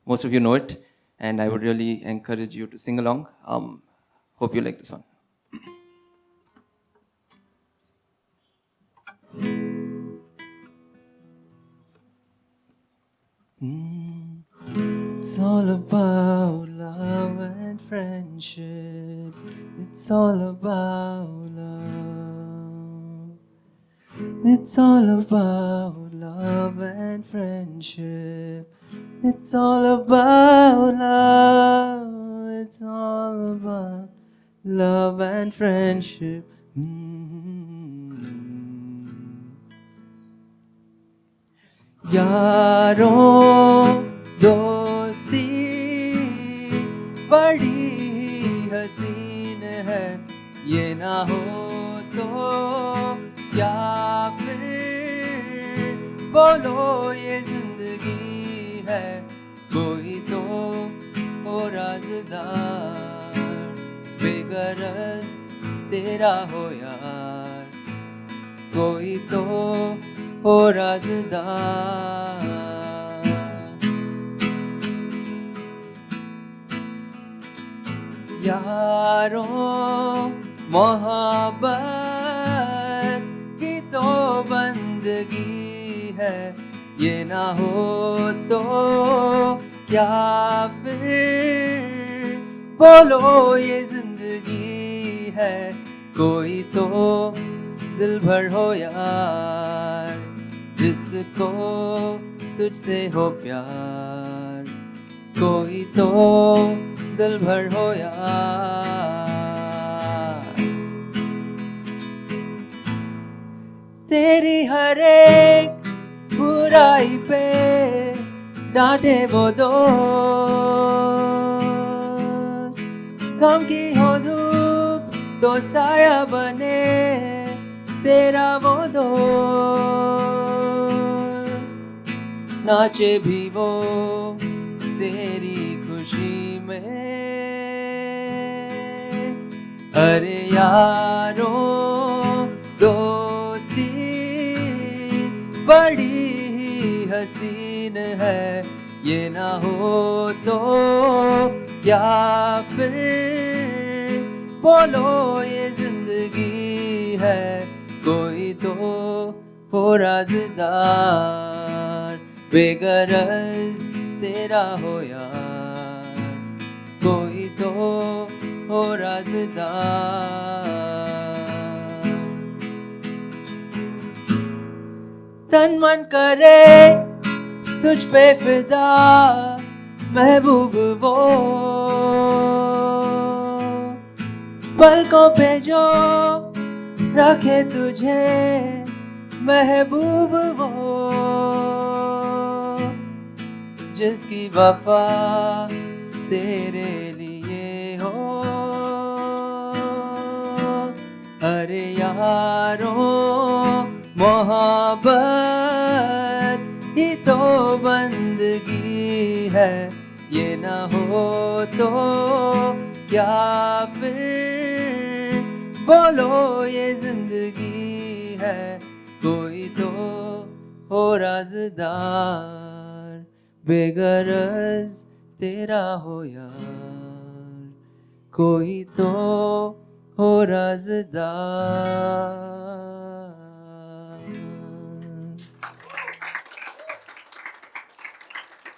K: most of you know it. And I would really encourage you to sing along. Hope you like this one. It's all about love and friendship. It's all about love. It's all about love and friendship. It's all about love. It's all about love and friendship. यारों दोस्ती बड़ी हसीन है, ये ना हो तो क्या फिर बोलो ये जिंदगी है, कोई तो हो राज़दार, बेगरज तेरा हो यार, कोई तो हो राज़दार। यारों मोहब्बत की तो बंदगी है, ये ना हो तो क्या फिर बोलो ये जिंदगी है, कोई तो दिल भर हो यार, जिसको तुझसे हो प्यार, कोई तो दिल भर हो यार। तेरी हर एक बुराई पे डांटे वो दोस्त, गम की हो धूप तो साया बने तेरा वो दोस्त, नाचे भी वो तेरी खुशी में। अरे यारों दोस्ती बड़ी ही हसीन है, ये ना हो तो क्या फिर बोलो ये जिंदगी है, कोई तो हो राज़दार, बेगरज तेरा हो यार, कोई तो हो राज़दार। तन मन करे तुझ पे फिदा महबूब वो, पलकों पे जो रखे तुझे महबूब वो, जिसकी वफा तेरे लिए हो। अरे यारों मोहब्बत ही तो बंदगी है, ये ना हो तो क्या फिर बोलो ये जिंदगी है, कोई तो हो राज़दार, बेगरज तेरा हो यार, कोई तो हो राज़दार।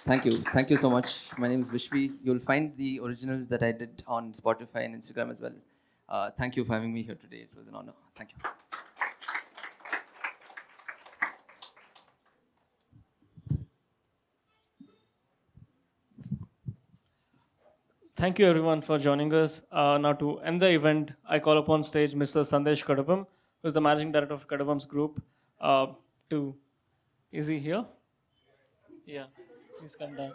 K: Thank you so much. My name is Vishwee. You'll find the originals that I did on Spotify and Instagram as well. Thank you for having me here today. It was an honor. Thank you.
A: Thank you everyone for joining us. Now to end the event, I call upon stage Mr. Sandesh Cadabam, who is the Managing Director of Cadabams Group. Is he here? Yeah, please come down.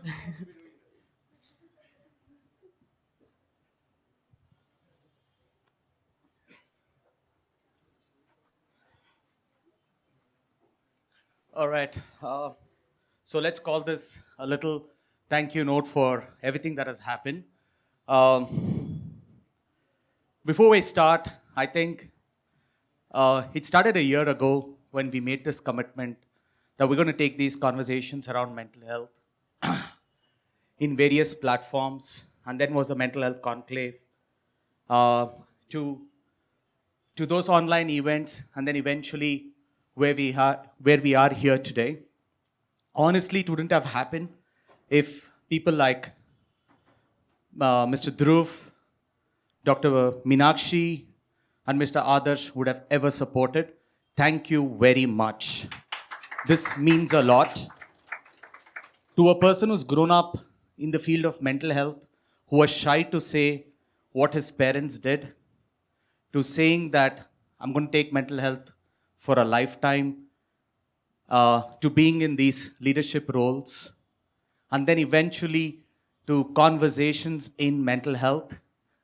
L: All right. So let's call this a little thank you note for everything that has happened. before we start, I think it started a year ago when we made this commitment that we're going to take these conversations around mental health in various platforms, and then was a mental health conclave, uh, to those online events, and then eventually where we are here today. Honestly, it wouldn't have happened if people like Mr. Dhruv, Dr. Meenakshi, and Mr. Adarsh would have ever supported. Thank you very much. This means a lot. To a person who's grown up in the field of mental health, who was shy to say what his parents did, to saying that I'm going to take mental health for a lifetime, to being in these leadership roles, and then eventually to conversations in mental health,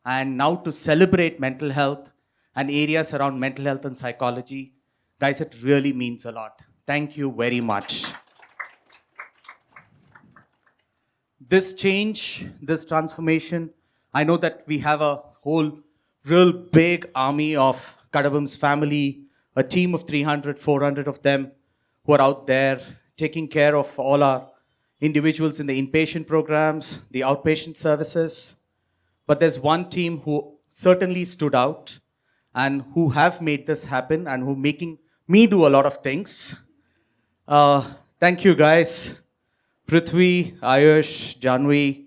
L: and now to celebrate mental health and areas around mental health and psychology. Guys, it really means a lot. Thank you very much. This change, this transformation, I know that we have a whole real big army of Cadabams family, a team of 300, 400 of them who are out there taking care of all our individuals in the inpatient programs, the outpatient services. But there's one team who certainly stood out and who have made this happen and who making me do a lot of things. Thank you, guys. Prithvi, Ayush, Janvi,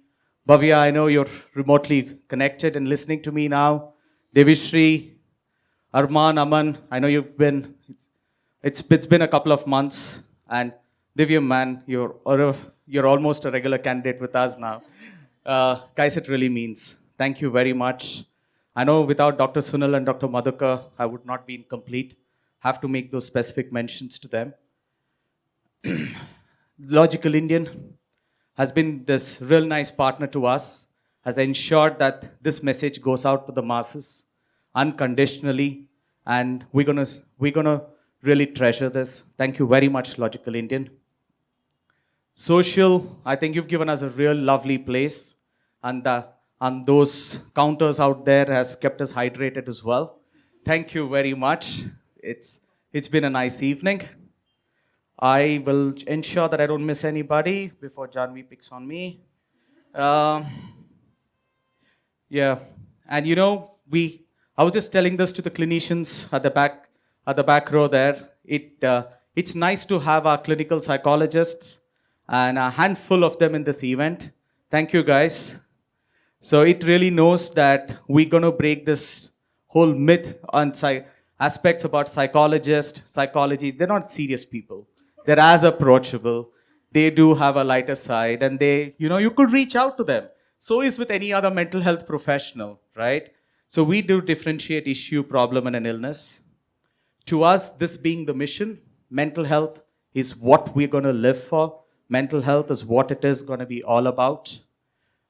L: Bhavya, I know you're remotely connected and listening to me now. Devishri, Arman, Aman, I know you've been, it's been a couple of months. And Divyam, man, you're almost a regular candidate with us now. Guys, it really means. Thank you very much. I know without Dr. Sunil and Dr. Madhukar, I would not be incomplete. Have to make those specific mentions to them. Logical Indian has been this real nice partner to us, has ensured that this message goes out to the masses unconditionally, and we're gonna really treasure this. Thank you very much, Logical Indian. Social, I think you've given us a real lovely place, and those counters out there has kept us hydrated as well. Thank you very much. It's been a nice evening. I will ensure that I don't miss anybody before Janvi picks on me. Yeah, and you know, I was just telling this to the clinicians at the back row there. It's nice to have our clinical psychologists and a handful of them in this event. Thank you, guys. So it really knows that we're going to break this whole myth on aspects about psychology. They're not serious people. They're as approachable. They do have a lighter side, and you could reach out to them. So is with any other mental health professional, right? So we do differentiate issue, problem, and an illness. To us, this being the mission, mental health is what we're going to live for. Mental health is what it is going to be all about.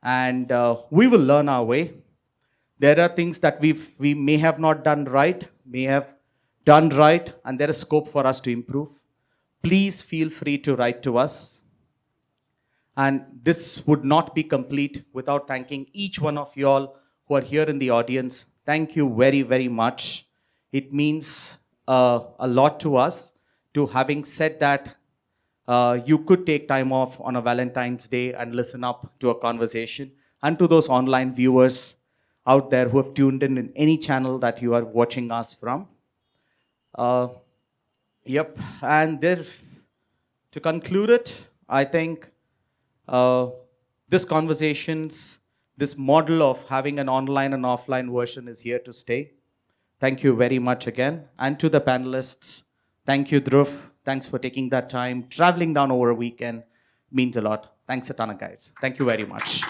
L: And we will learn our way. There are things that we may have not done right, may have done right, and there is scope for us to improve. Please feel free to write to us. And this would not be complete without thanking each one of you all who are here in the audience. Thank you very, very much. It means a lot to us. To having said that, you could take time off on a Valentine's Day and listen up to a conversation. And to those online viewers out there who have tuned in any channel that you are watching us from. Yep, and there, to conclude it, I think this model of having an online and offline version is here to stay. Thank you very much again. And to the panelists, thank you, Dhruv. Thanks for taking that time. Traveling down over a weekend means a lot. Thanks a ton, guys. Thank you very much.